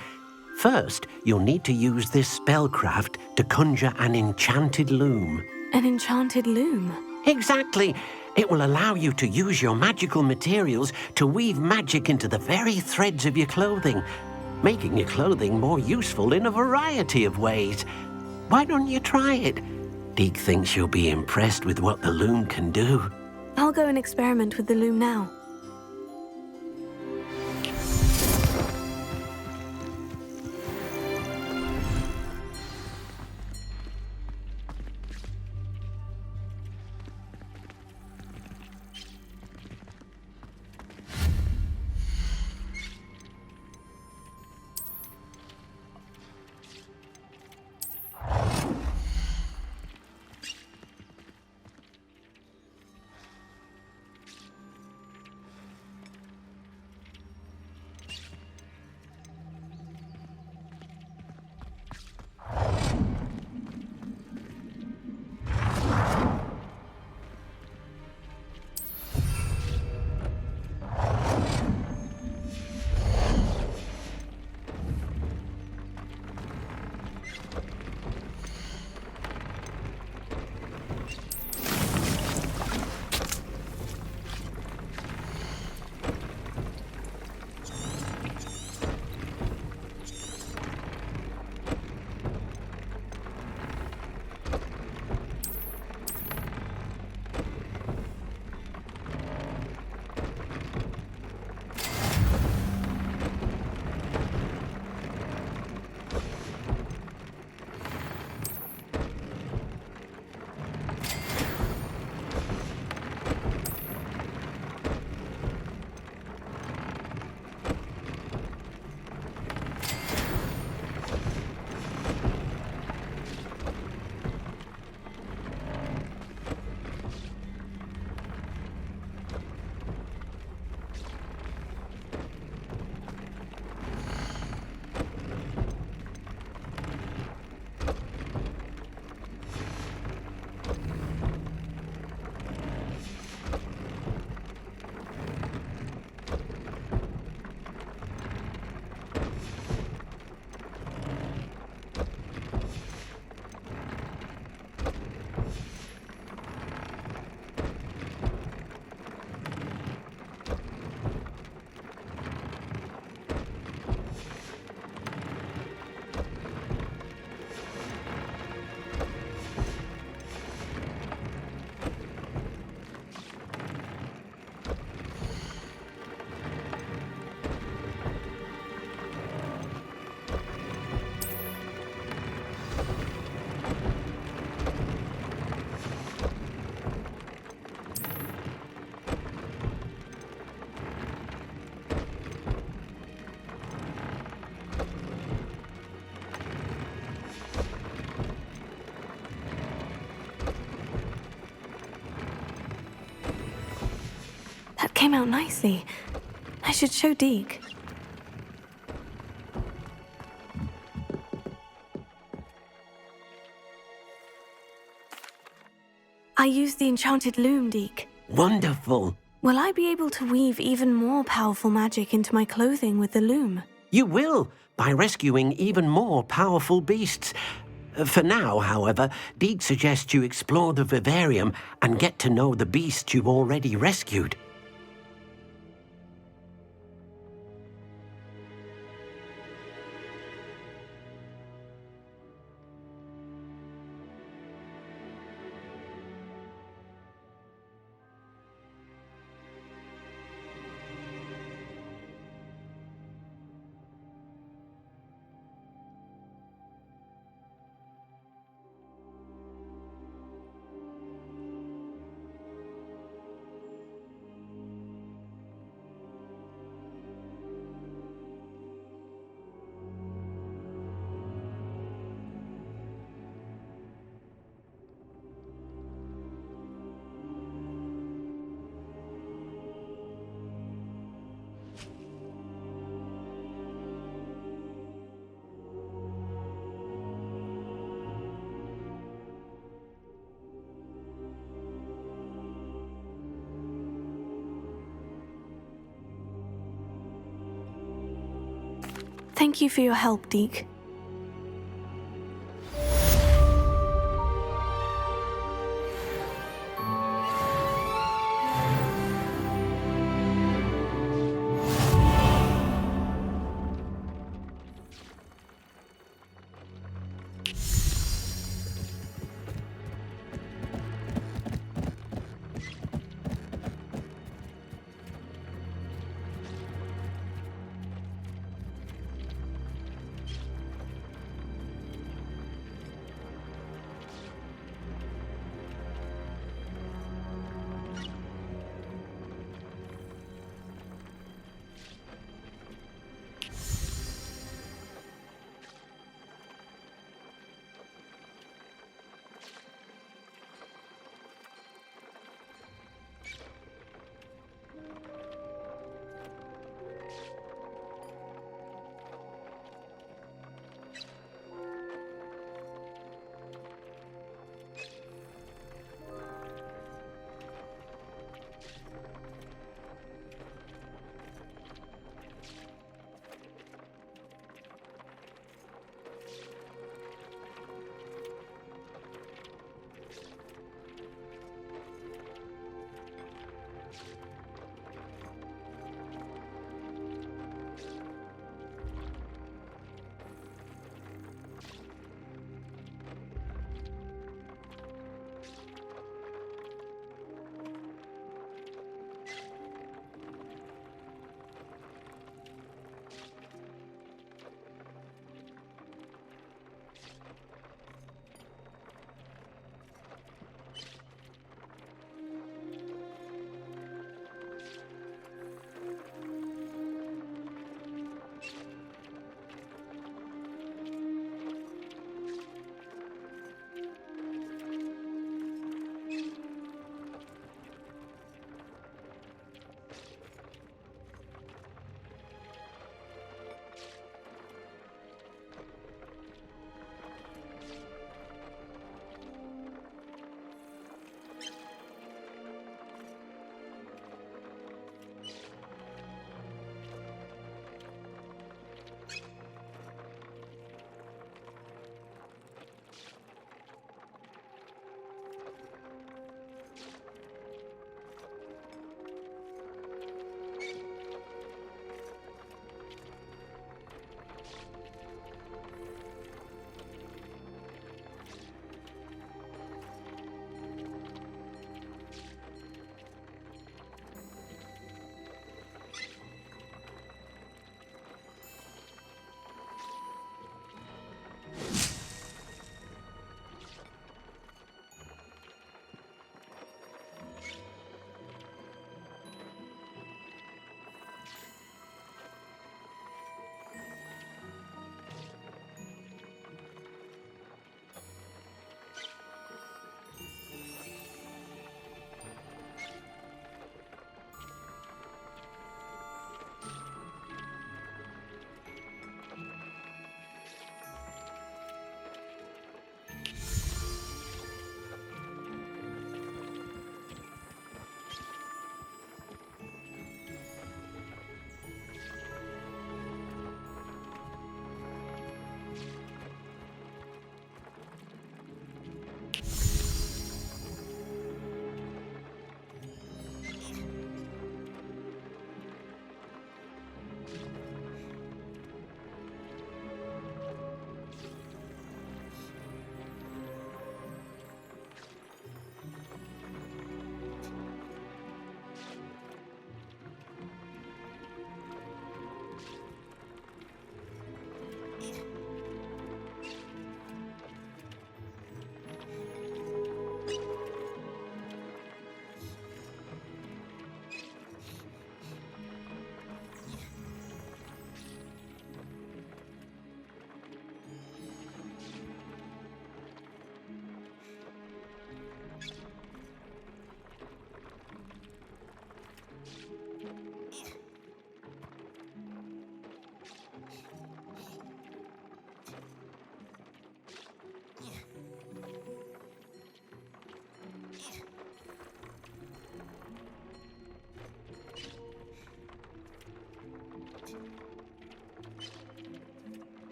First, you'll need to use this spellcraft to conjure an enchanted loom. An enchanted loom? Exactly. It will allow you to use your magical materials to weave magic into the very threads of your clothing, making your clothing more useful in a variety of ways. Why don't you try it? Deke thinks you'll be impressed with what the loom can do. I'll go and experiment with the loom now. came out nicely. I should show Deke. I used the enchanted loom, Deke. Wonderful. Will I be able to weave even more powerful magic into my clothing with the loom? You will, by rescuing even more powerful beasts. For now, however, Deke suggests you explore the vivarium and get to know the beasts you've already rescued. Thank you for your help, Deke.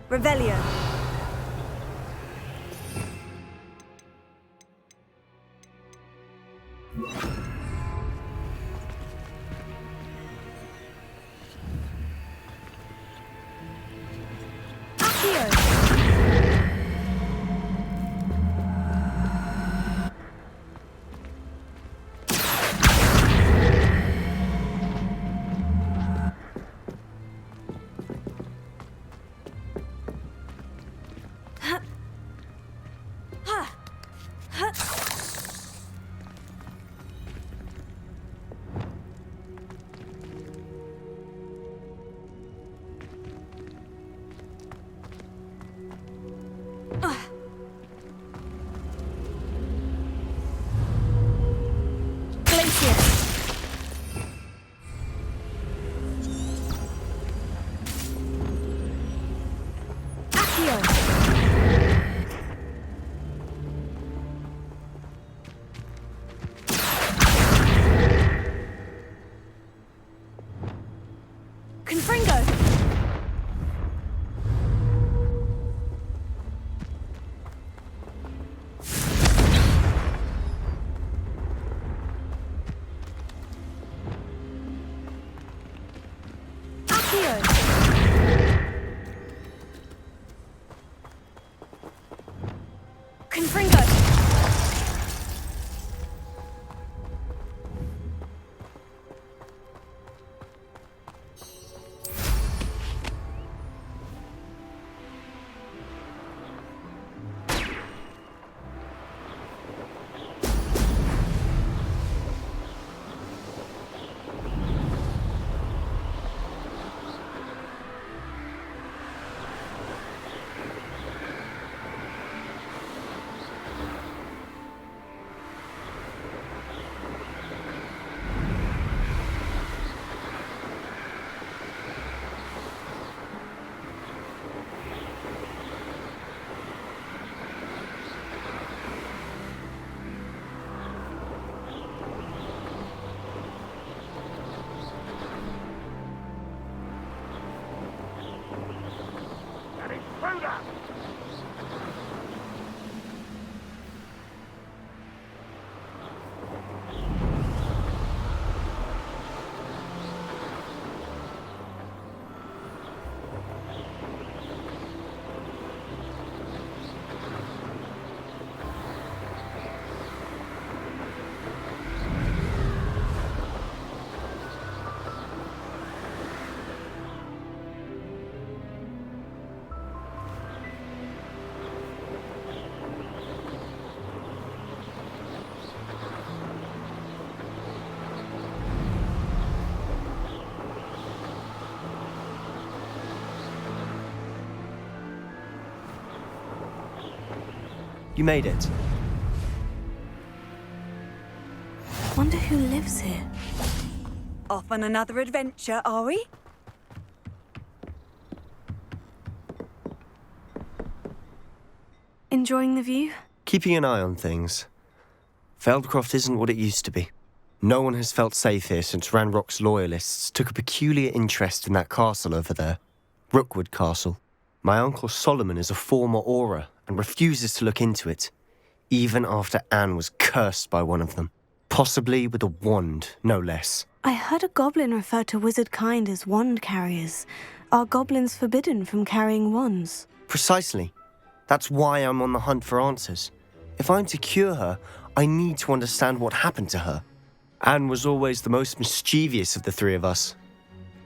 Revelio. You made it. Wonder who lives here. Off on another adventure, are we? Enjoying the view? Keeping an eye on things. Feldcroft isn't what it used to be. No one has felt safe here since Ranrock's loyalists took a peculiar interest in that castle over there. Rookwood Castle. My uncle Solomon is a former Auror and refuses to look into it, even after Anne was cursed by one of them. Possibly with a wand, no less. I heard a goblin refer to wizard kind as wand carriers. Are goblins forbidden from carrying wands? Precisely. That's why I'm on the hunt for answers. If I'm to cure her, I need to understand what happened to her. Anne was always the most mischievous of the three of us.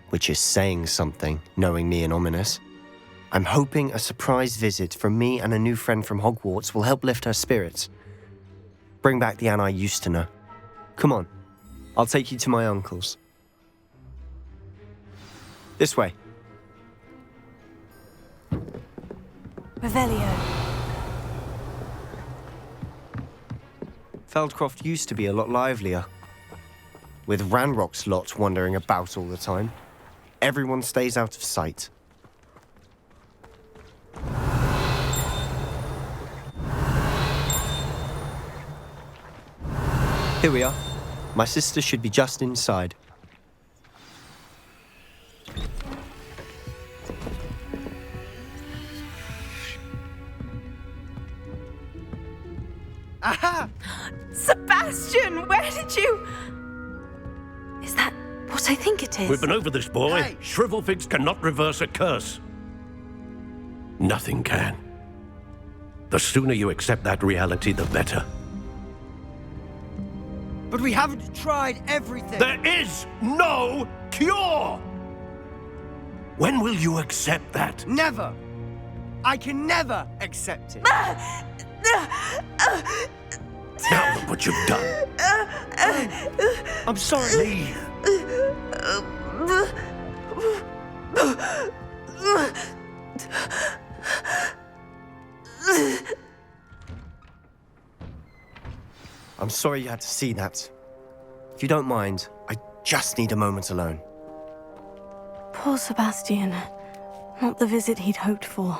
Which is saying something, knowing me and ominous. I'm hoping a surprise visit from me and a new friend from Hogwarts will help lift her spirits. Bring back the Anne I used to know. Come on, I'll take you to my uncle's. This way. Revelio. Feldcroft used to be a lot livelier. With Ranrock's lot wandering about all the time, everyone stays out of sight. Here we are. My sister should be just inside. Aha! Sebastian, where did you... Is that what I think it is? We've been over this, boy. Hey. Shrivelfigs cannot reverse a curse. Nothing can. The sooner you accept that reality, the better. But we haven't tried everything. There is no cure! When will you accept that? Never. I can never accept it. Now look what you've done. I'm sorry. Leave. I'm sorry you had to see that. If you don't mind, I just need a moment alone. Poor Sebastian. Not the visit he'd hoped for.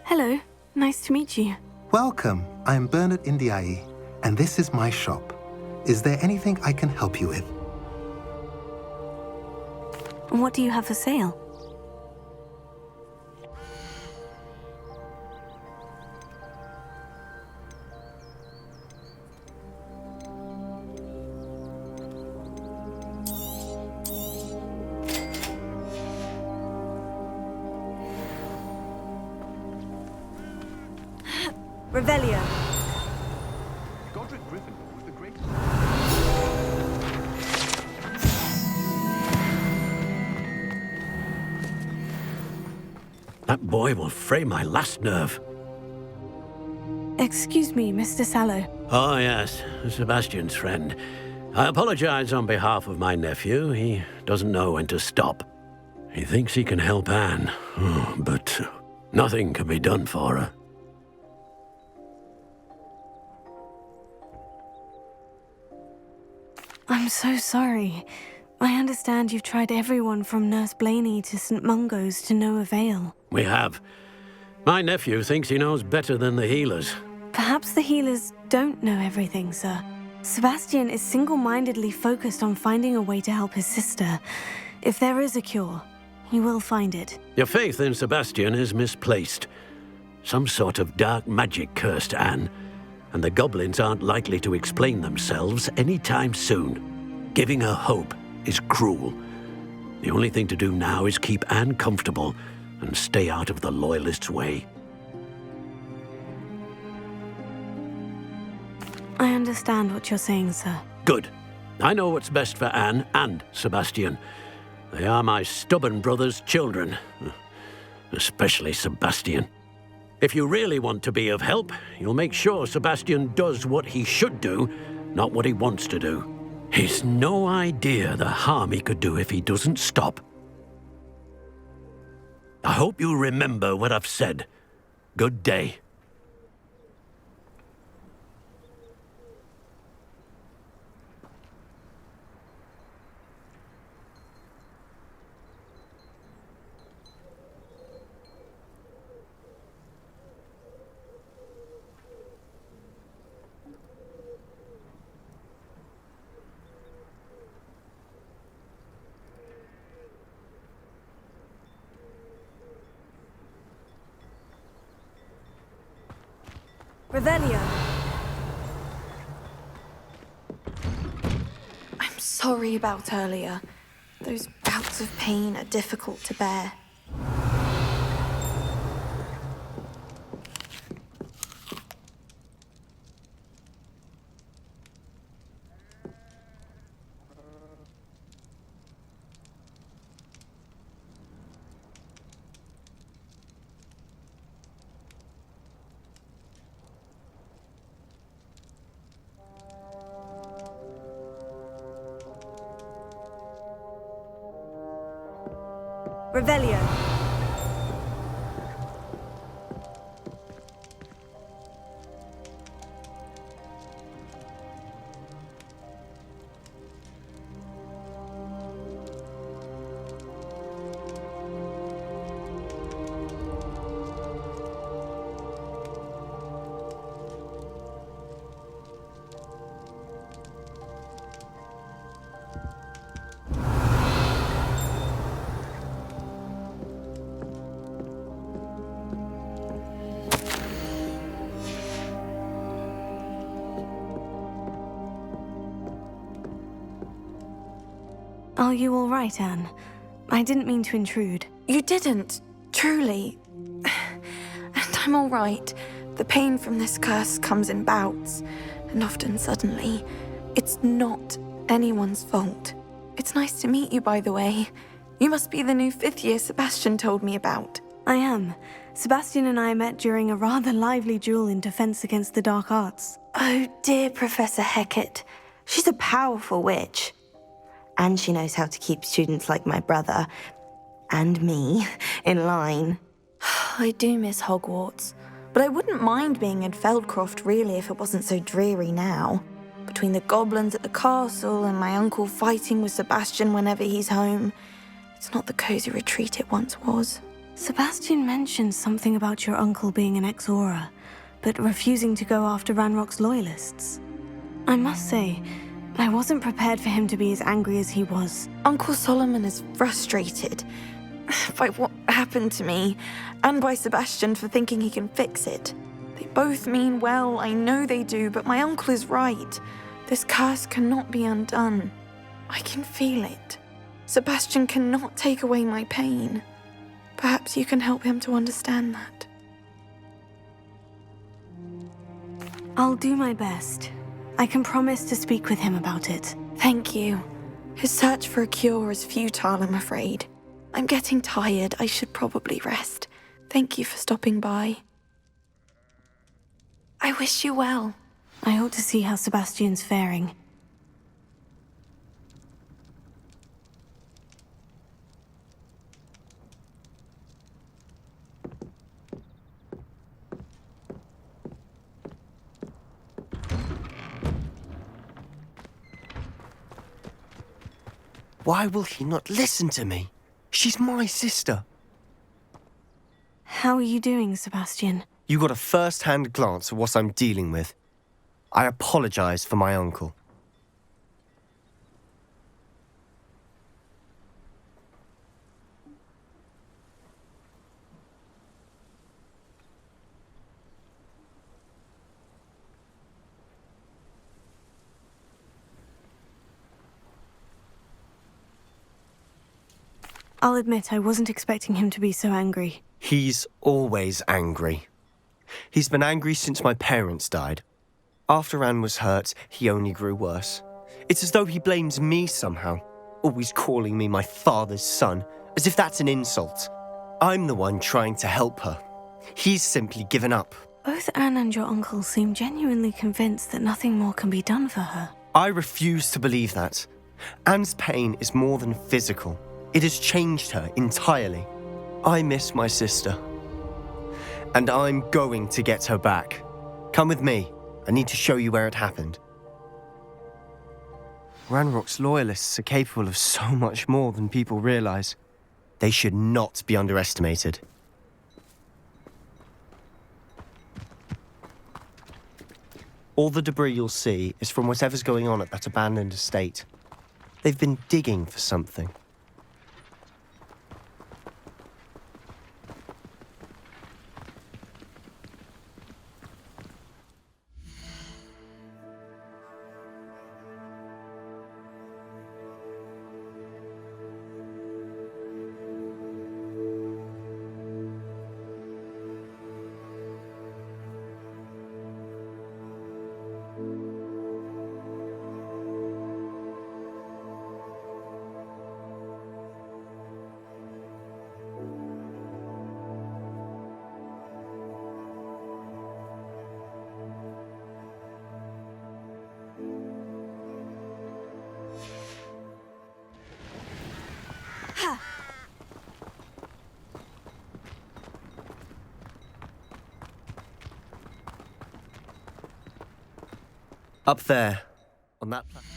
Hello. Nice to meet you. Welcome. I'm Bernard Indiai, and this is my shop. Is there anything I can help you with? What do you have for sale? Revelio. Godric Gryffindor was the greatest. That boy will fray my last nerve. Excuse me, Mr. Sallow. Oh, yes, Sebastian's friend. I apologize on behalf of my nephew. He doesn't know when to stop. He thinks he can help Anne, but nothing can be done for her. I'm so sorry. I understand you've tried everyone from Nurse Blaney to St. Mungo's to no avail. We have. My nephew thinks he knows better than the healers. Perhaps the healers don't know everything, sir. Sebastian is single-mindedly focused on finding a way to help his sister. If there is a cure, he will find it. Your faith in Sebastian is misplaced. Some sort of dark magic cursed Anne, and the goblins aren't likely to explain themselves anytime soon. Giving her hope is cruel. The only thing to do now is keep Anne comfortable and stay out of the Loyalists' way. I understand what you're saying, sir. Good. I know what's best for Anne and Sebastian. They are my stubborn brother's children. Especially Sebastian. If you really want to be of help, you'll make sure Sebastian does what he should do, not what he wants to do. He's no idea the harm he could do if he doesn't stop. I hope you remember what I've said. Good day. Revelio. I'm sorry about earlier. Those bouts of pain are difficult to bear. Revelio. Are you all right, Anne? I didn't mean to intrude. You didn't, truly. And I'm all right. The pain from this curse comes in bouts, and often suddenly. It's not anyone's fault. It's nice to meet you, by the way. You must be the new 5th year Sebastian told me about. I am. Sebastian and I met during a rather lively duel in Defense Against the Dark Arts. Oh, dear Professor Hecat. She's a powerful witch. And she knows how to keep students like my brother, and me, in line. I do miss Hogwarts, but I wouldn't mind being in Feldcroft really if it wasn't so dreary now. Between the goblins at the castle and my uncle fighting with Sebastian whenever he's home, it's not the cozy retreat it once was. Sebastian mentioned something about your uncle being an ex-Auror, but refusing to go after Ranrock's loyalists. I must say, I wasn't prepared for him to be as angry as he was. Uncle Solomon is frustrated by what happened to me, and by Sebastian for thinking he can fix it. They both mean well, I know they do, but my uncle is right. This curse cannot be undone. I can feel it. Sebastian cannot take away my pain. Perhaps you can help him to understand that. I'll do my best. I can promise to speak with him about it. Thank you. His search for a cure is futile, I'm afraid. I'm getting tired. I should probably rest. Thank you for stopping by. I wish you well. I ought to see how Sebastian's faring. Why will he not listen to me? She's my sister. How are you doing, Sebastian? You got a first-hand glance at what I'm dealing with. I apologize for my uncle. I'll admit I wasn't expecting him to be so angry. He's always angry. He's been angry since my parents died. After Anne was hurt, he only grew worse. It's as though he blames me somehow, always calling me my father's son, as if that's an insult. I'm the one trying to help her. He's simply given up. Both Anne and your uncle seem genuinely convinced that nothing more can be done for her. I refuse to believe that. Anne's pain is more than physical. It has changed her entirely. I miss my sister. And I'm going to get her back. Come with me. I need to show you where it happened. Ranrock's loyalists are capable of so much more than people realize. They should not be underestimated. All the debris you'll see is from whatever's going on at that abandoned estate. They've been digging for something. Up there, on that platform.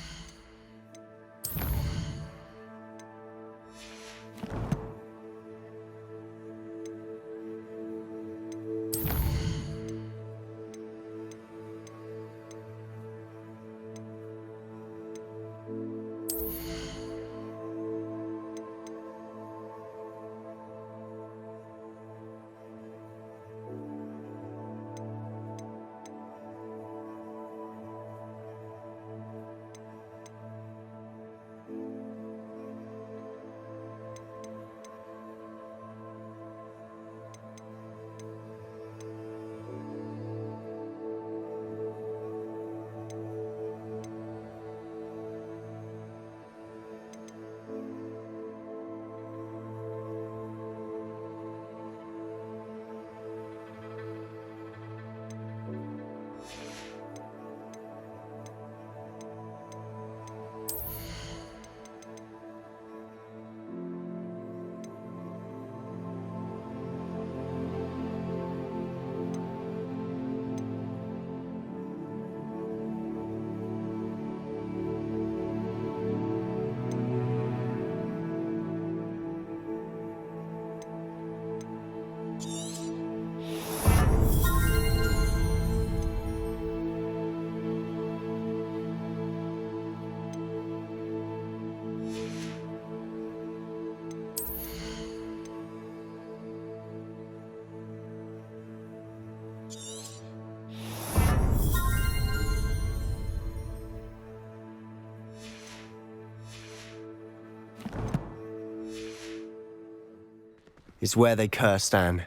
is where they cursed Anne.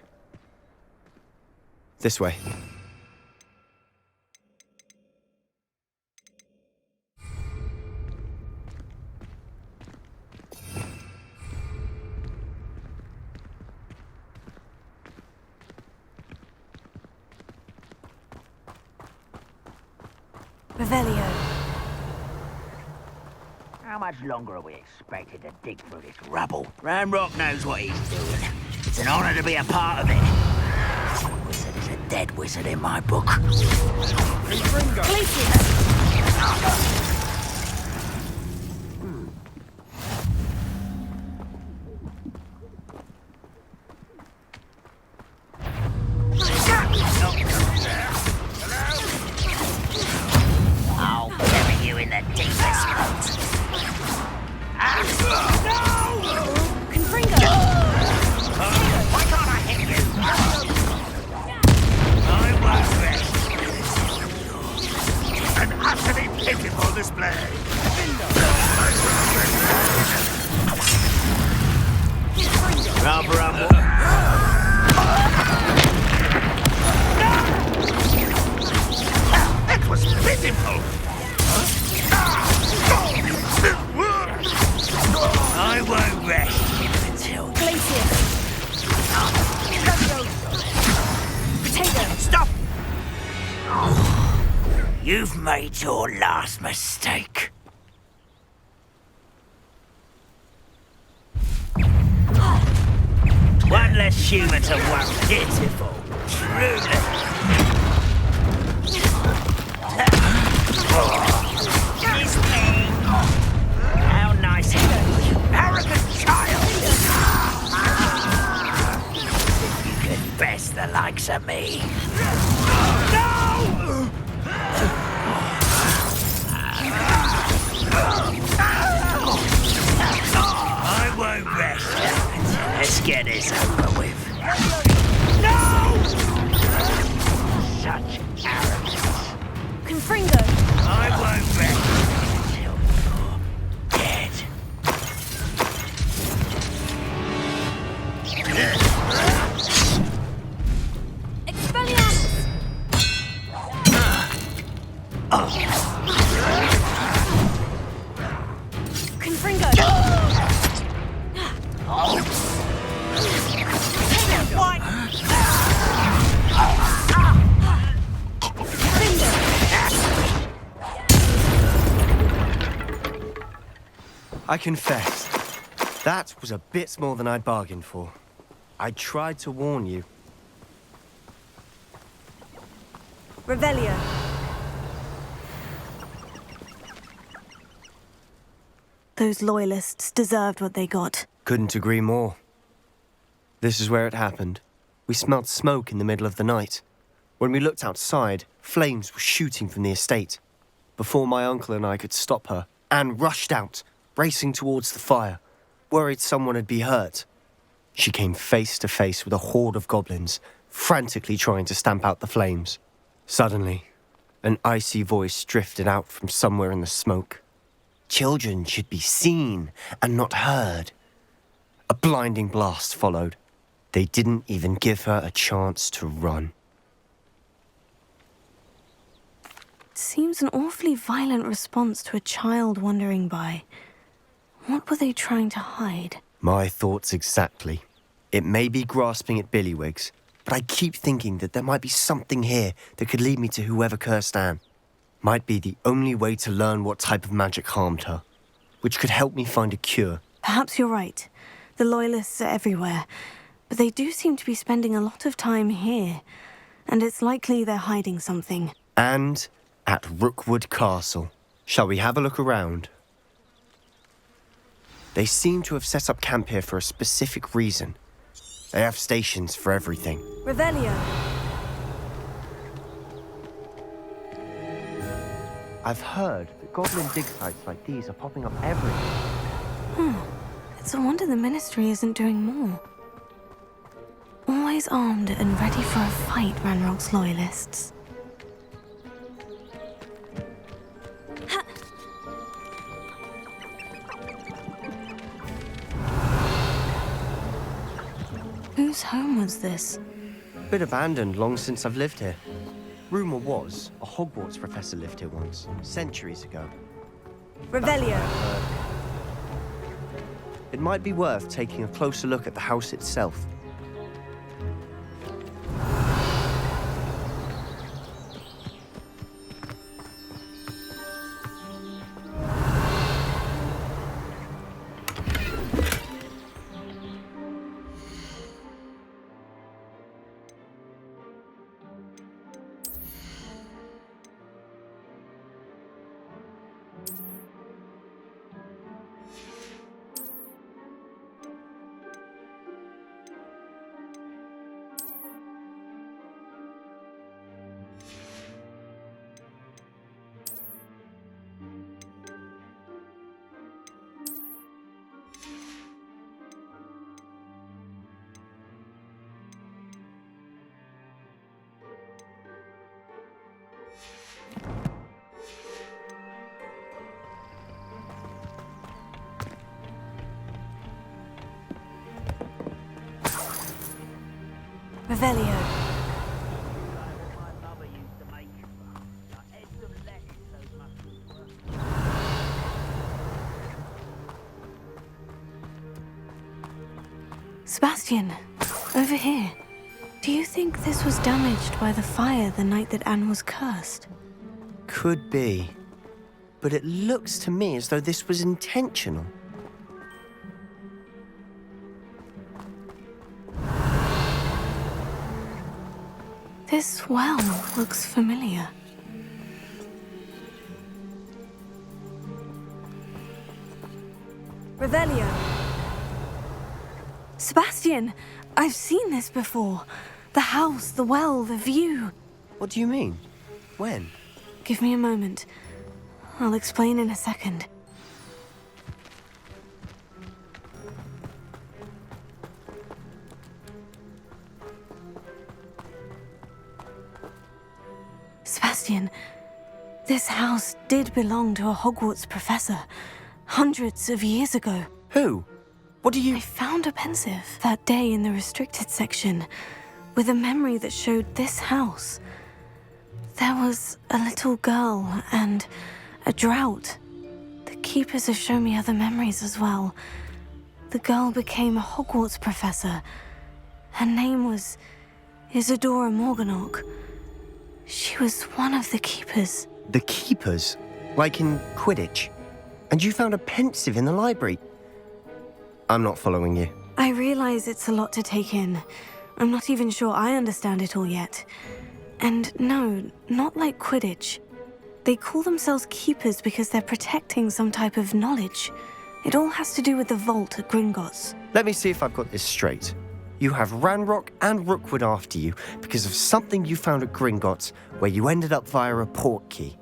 This way. Revelio. How much longer are we expected to dig through this rubble? Ramrock knows what he's doing. It's an honor to be a part of it. A wizard is a dead wizard in my book. I'll bury you in the deepest pit. Confringo! Why can't I hit you? I won't rest. An utterly pitiful display. That was pitiful. I won't rest until... Potato! Stop! You've made your last mistake. One less human to worry. Pitiful. Truly. This thing. How nice of you, arrogant child. You can best the likes of me. No! I won't rest until let's get this over with. No! Such arrogance. Confringo! I won't rest until you're dead. Expelliarmus! Confringo! I confess, that was a bit more than I'd bargained for. I tried to warn you. Revelio. Those loyalists deserved what they got. Couldn't agree more. This is where it happened. We smelled smoke in the middle of the night. When we looked outside, flames were shooting from the estate. Before my uncle and I could stop her, Anne rushed out, racing towards the fire, worried someone had been hurt. She came face to face with a horde of goblins, frantically trying to stamp out the flames. Suddenly, an icy voice drifted out from somewhere in the smoke. Children should be seen and not heard. A blinding blast followed. They didn't even give her a chance to run. It seems an awfully violent response to a child wandering by. What were they trying to hide? My thoughts exactly. It may be grasping at Billywigs, but I keep thinking that there might be something here that could lead me to whoever cursed Anne. Might be the only way to learn what type of magic harmed her, which could help me find a cure. Perhaps you're right. The Loyalists are everywhere, but they do seem to be spending a lot of time here, and it's likely they're hiding something. And at Rookwood Castle. Shall we have a look around? They seem to have set up camp here for a specific reason. They have stations for everything. Revelio. I've heard that goblin dig sites like these are popping up everywhere. It's a wonder the Ministry isn't doing more. Always armed and ready for a fight, Ranrock's Loyalists. Whose home was this? Been abandoned long since I've lived here. Rumour was, a Hogwarts professor lived here once, centuries ago. Revelio. It might be worth taking a closer look at the house itself. Revelio. Sebastian, over here. Do you think this was damaged by the fire the night that Anne was cursed? Could be. But it looks to me as though this was intentional. This well looks familiar. Revelio. Sebastian, I've seen this before. The house, the well, the view. What do you mean? When? Give me a moment. I'll explain in a second. Sebastian, this house did belong to a Hogwarts professor, hundreds of years ago. Who? What do you... I found a pensive that day in the restricted section, with a memory that showed this house. There was a little girl and a drought. The keepers have shown me other memories as well. The girl became a Hogwarts professor. Her name was Isadora Morganach. She was one of the keepers. The keepers? Like in Quidditch? And you found a pensive in the library? I'm not following you. I realize it's a lot to take in. I'm not even sure I understand it all yet. And no, not like Quidditch. They call themselves keepers because they're protecting some type of knowledge. It all has to do with the vault at Gringotts. Let me see if I've got this straight. You have Ranrock and Rookwood after you because of something you found at Gringotts where you ended up via a portkey.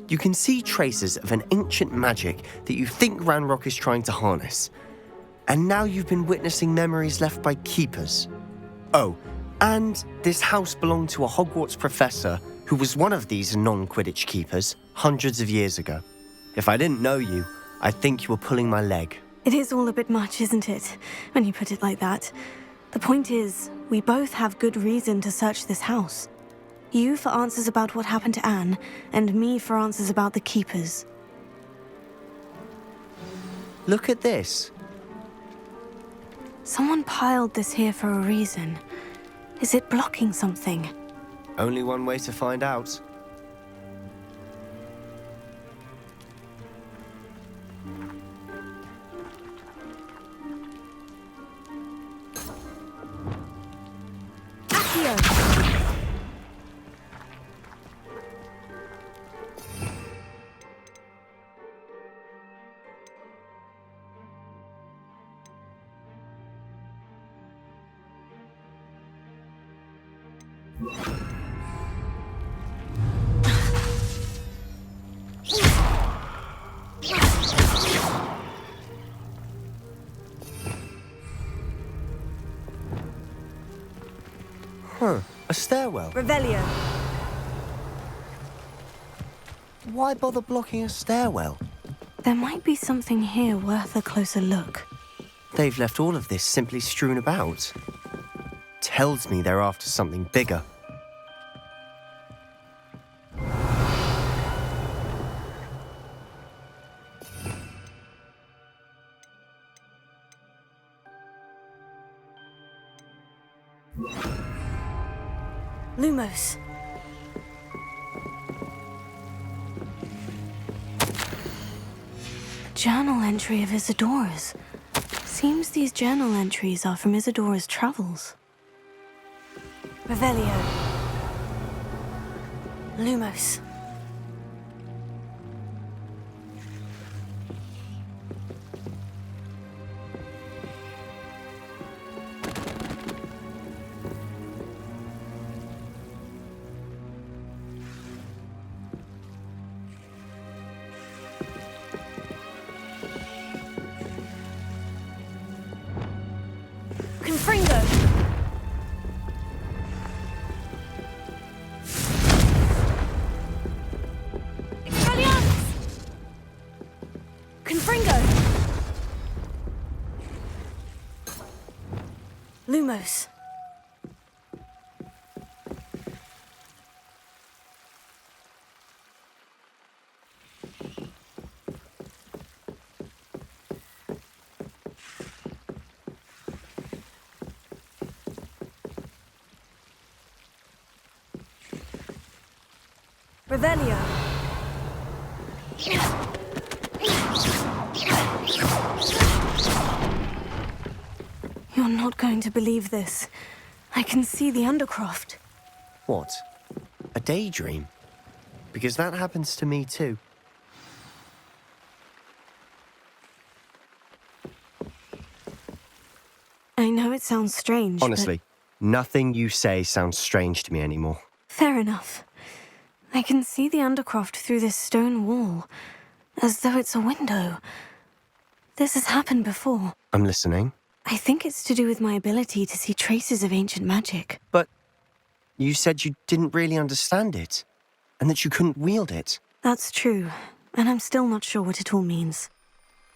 You can see traces of an ancient magic that you think Ranrock is trying to harness. And now you've been witnessing memories left by keepers. Oh, and this house belonged to a Hogwarts professor who was one of these non-Quidditch keepers hundreds of years ago. If I didn't know you, I'd think you were pulling my leg. It is all a bit much, isn't it, when you put it like that? The point is, we both have good reason to search this house. You for answers about what happened to Anne, and me for answers about the keepers. Look at this. Someone piled this here for a reason. Is it blocking something? Only one way to find out. Huh, a stairwell. Revelio. Why bother blocking a stairwell? There might be something here worth a closer look. They've left all of this simply strewn about. tells me they're after something bigger. Lumos. Journal entry of Isadora's. Seems these journal entries are from Isadora's travels. Revelio. Lumos. Confringo! Expelliarmus! Confringo! Lumos. Revelio. You're not going to believe this. I can see the Undercroft. What? A daydream? Because that happens to me too. I know it sounds strange, Honestly, nothing you say sounds strange to me anymore. Fair enough. I can see the Undercroft through this stone wall, as though it's a window. This has happened before. I'm listening. I think it's to do with my ability to see traces of ancient magic. But you said you didn't really understand it, and that you couldn't wield it. That's true, and I'm still not sure what it all means.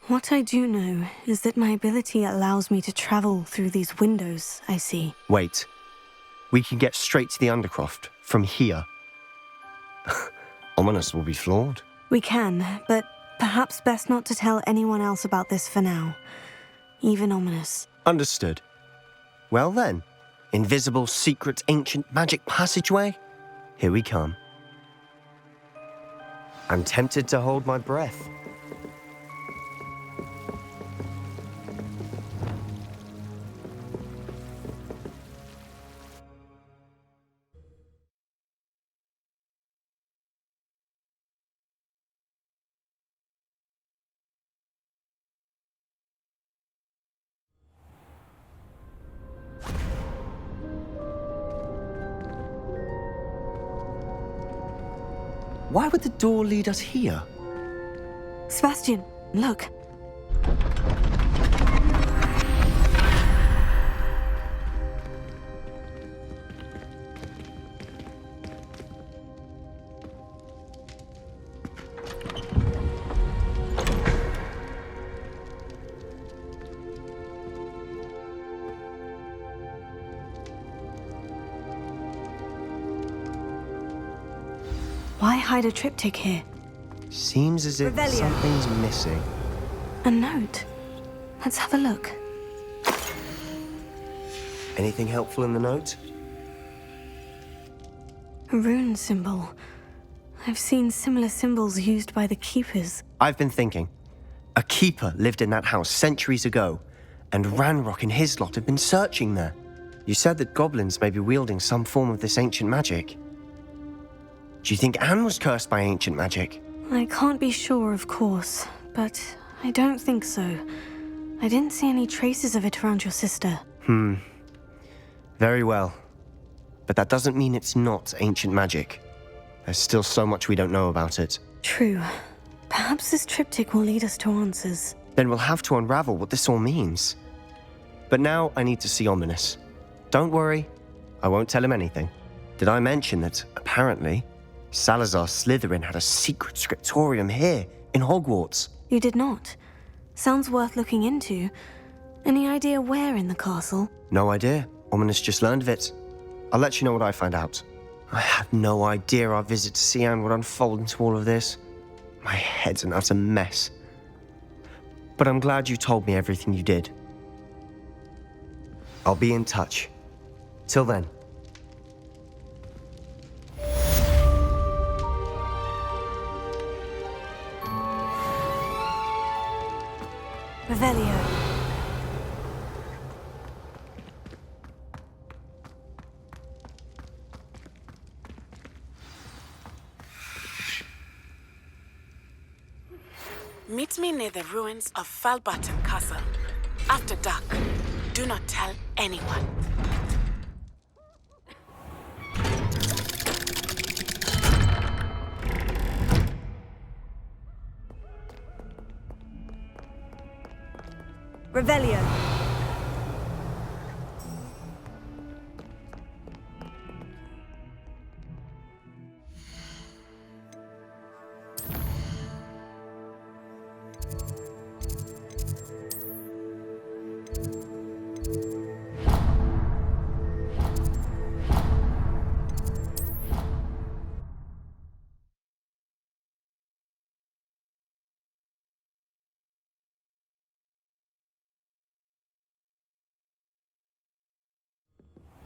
What I do know is that my ability allows me to travel through these windows I see. Wait. We can get straight to the Undercroft from here. Ominous will be floored. We can, but perhaps best not to tell anyone else about this for now. Even Ominous. Understood. Well then, invisible, secret, ancient magic passageway? Here we come. I'm tempted to hold my breath. Why would the door lead us here? Sebastian, look. Why hide a triptych here? Seems as if Revelio. something's missing. A note. Let's have a look. Anything helpful in the note? A rune symbol. I've seen similar symbols used by the keepers. I've been thinking. A keeper lived in that house centuries ago, and Ranrock and his lot have been searching there. You said that goblins may be wielding some form of this ancient magic. Do you think Anne was cursed by ancient magic? I can't be sure, of course, but I don't think so. I didn't see any traces of it around your sister. Very well. But that doesn't mean it's not ancient magic. There's still so much we don't know about it. True. Perhaps this triptych will lead us to answers. Then we'll have to unravel what this all means. But now I need to see Ominous. Don't worry, I won't tell him anything. Did I mention that, apparently, Salazar Slytherin had a secret scriptorium here, in Hogwarts? You did not. Sounds worth looking into. Any idea where in the castle? No idea. Ominous just learned of it. I'll let you know what I find out. I had no idea our visit to Sian would unfold into all of this. My head's an utter mess. But I'm glad you told me everything you did. I'll be in touch. Till then. Revelio. Meet me near the ruins of Falbutton Castle. After dark. Do not tell anyone. Revelio.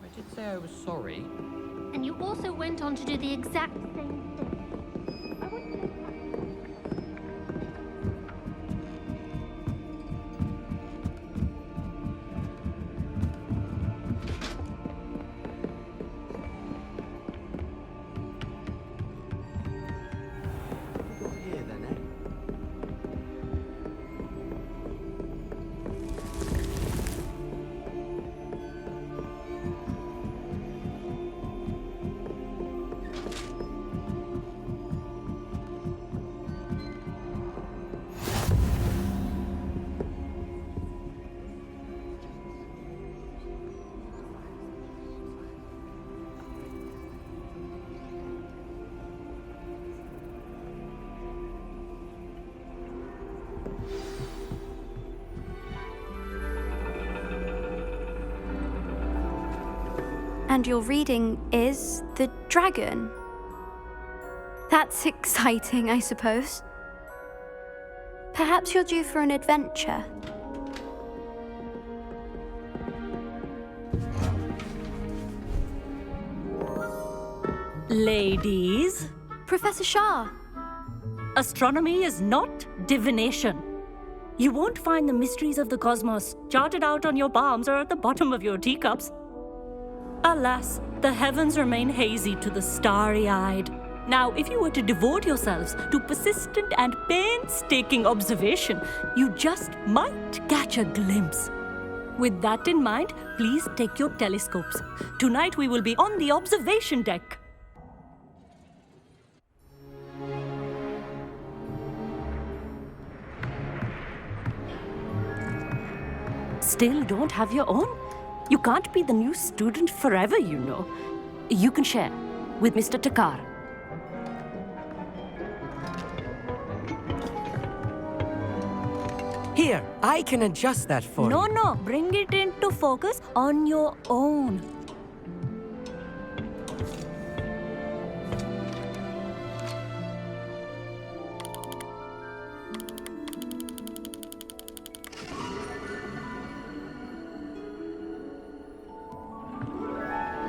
I did say I was sorry. And you also went on to do the exact same thing. I want to And your reading is the dragon. That's exciting, I suppose. Perhaps you're due for an adventure. Ladies. Professor Shah. Astronomy is not divination. You won't find the mysteries of the cosmos charted out on your palms or at the bottom of your teacups. Alas, the heavens remain hazy to the starry-eyed. Now, if you were to devote yourselves to persistent and painstaking observation, you just might catch a glimpse. With that in mind, please take your telescopes. Tonight we will be on the observation deck. Still don't have your own? You can't be the new student forever, you know. You can share with Mr. Takar. Here, I can adjust that for you. No, bring it into focus on your own.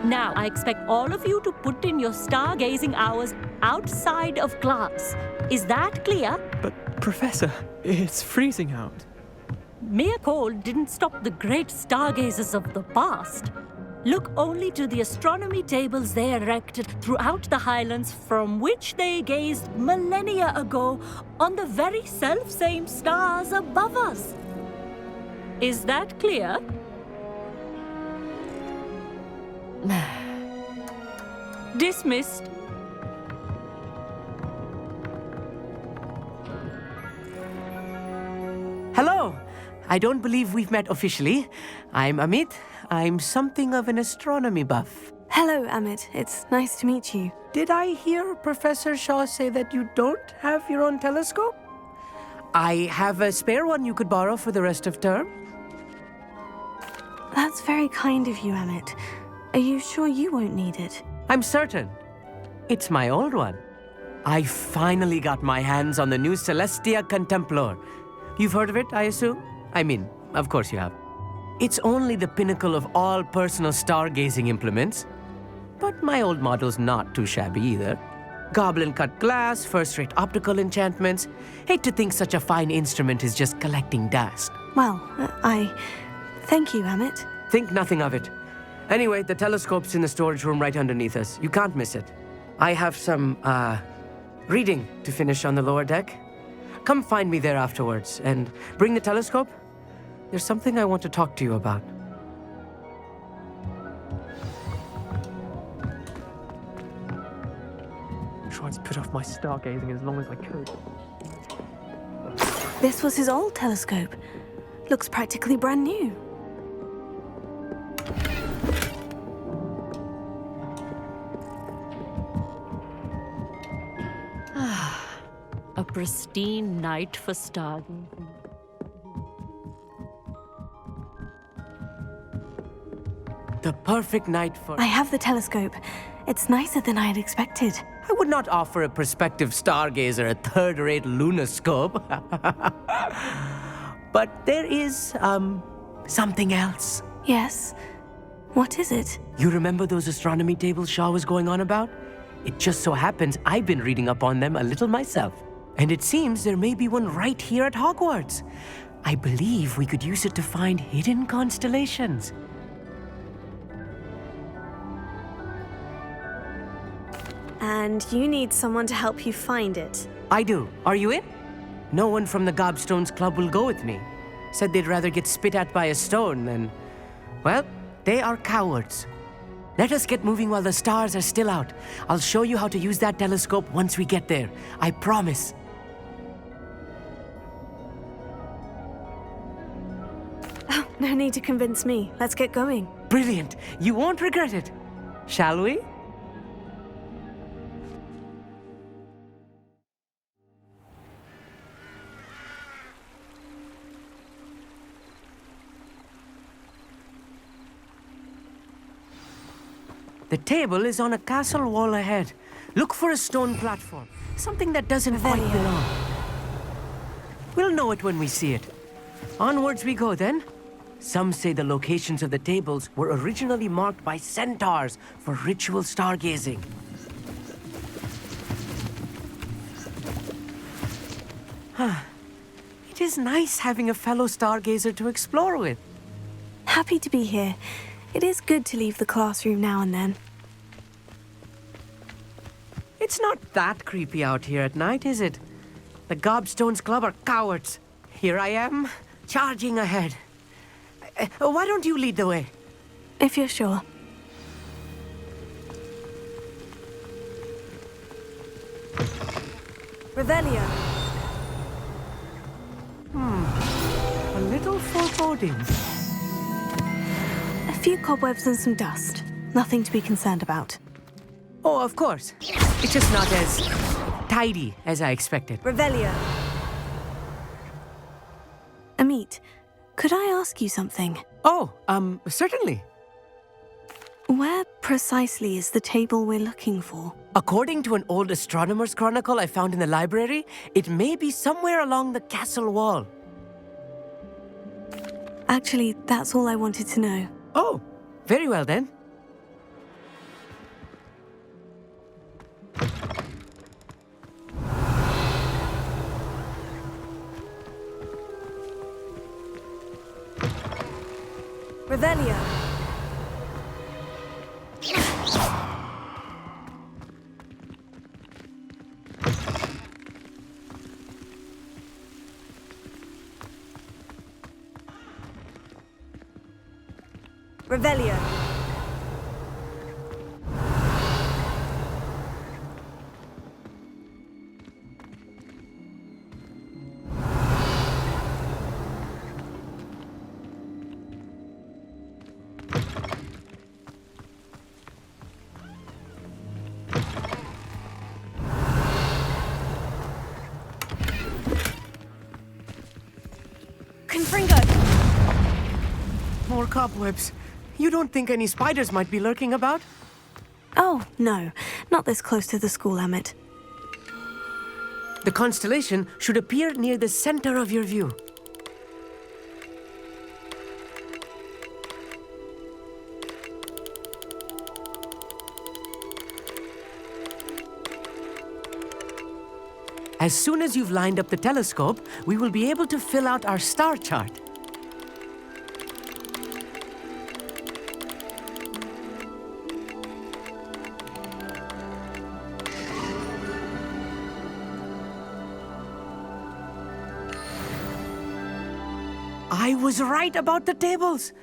Now, I expect all of you to put in your stargazing hours outside of class. Is that clear? But, Professor, it's freezing out. Mere cold didn't stop the great stargazers of the past. Look only to the astronomy tables they erected throughout the highlands from which they gazed millennia ago on the very self-same stars above us. Is that clear? Dismissed. Hello. I don't believe we've met officially. I'm Amit. I'm something of an astronomy buff. Hello, Amit. It's nice to meet you. Did I hear Professor Shaw say that you don't have your own telescope? I have a spare one you could borrow for the rest of term. That's very kind of you, Amit. Are you sure you won't need it? I'm certain. It's my old one. I finally got my hands on the new Celestia Contemplar. You've heard of it, I assume? I mean, of course you have. It's only the pinnacle of all personal stargazing implements. But my old model's not too shabby either. Goblin-cut glass, first-rate optical enchantments. Hate to think such a fine instrument is just collecting dust. Well, thank you, Amit. Think nothing of it. Anyway, the telescope's in the storage room right underneath us. You can't miss it. I have some, reading to finish on the lower deck. Come find me there afterwards, and bring the telescope. There's something I want to talk to you about. Tried to put off my stargazing as long as I could. This was his old telescope. Looks practically brand new. A pristine night for stargazing. The perfect night for... I have the telescope. It's nicer than I had expected. I would not offer a prospective stargazer a third-rate lunoscope. But there is, something else. Yes? What is it? You remember those astronomy tables Shaw was going on about? It just so happens I've been reading up on them a little myself. And it seems there may be one right here at Hogwarts. I believe we could use it to find hidden constellations. And you need someone to help you find it. I do. Are you in? No one from the Gobstones Club will go with me. Said they'd rather get spit at by a stone than... Well, they are cowards. Let us get moving while the stars are still out. I'll show you how to use that telescope once we get there. I promise. Oh, no need to convince me. Let's get going. Brilliant. You won't regret it. Shall we? The table is on a castle wall ahead. Look for a stone platform. Something that doesn't quite belong. We'll know it when we see it. Onwards we go, then. Some say the locations of the tables were originally marked by centaurs for ritual stargazing. It is nice having a fellow stargazer to explore with. Happy to be here. It is good to leave the classroom now and then. It's not that creepy out here at night, is it? The Gobstones Club are cowards. Here I am, charging ahead. Why don't you lead the way? If you're sure. Revelio. A little foreboding. A few cobwebs and some dust. Nothing to be concerned about. Oh, of course. It's just not as tidy as I expected. Revelio. Amit, could I ask you something? Oh, certainly. Where precisely is the table we're looking for? According to an old astronomer's chronicle I found in the library, it may be somewhere along the castle wall. Actually, that's all I wanted to know. Oh, very well then. Revelio. Revelio. cobwebs. You don't think any spiders might be lurking about? Oh, no. Not this close to the school, Emmett. The constellation should appear near the center of your view. As soon as you've lined up the telescope, we will be able to fill out our star chart. I was right about the tables.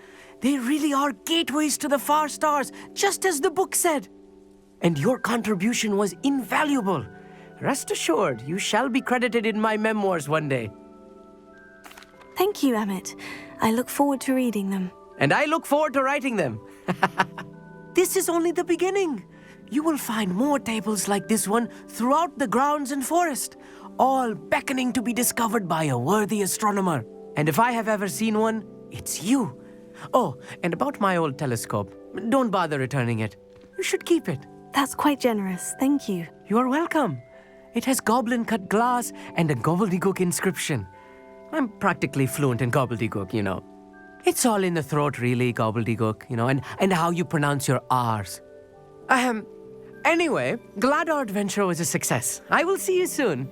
They really are gateways to the far stars, just as the book said. And your contribution was invaluable. Rest assured, you shall be credited in my memoirs one day. Thank you, Emmett. I look forward to reading them. And I look forward to writing them. This is only the beginning. You will find more tables like this one throughout the grounds and forest, all beckoning to be discovered by a worthy astronomer. And if I have ever seen one, it's you. Oh, and about my old telescope, don't bother returning it. You should keep it. That's quite generous. Thank you. You are welcome. It has goblin-cut glass and a gobbledygook inscription. I'm practically fluent in gobbledygook, you know. It's all in the throat, really, gobbledygook, you know, and how you pronounce your R's. Anyway, glad our adventure was a success. I will see you soon.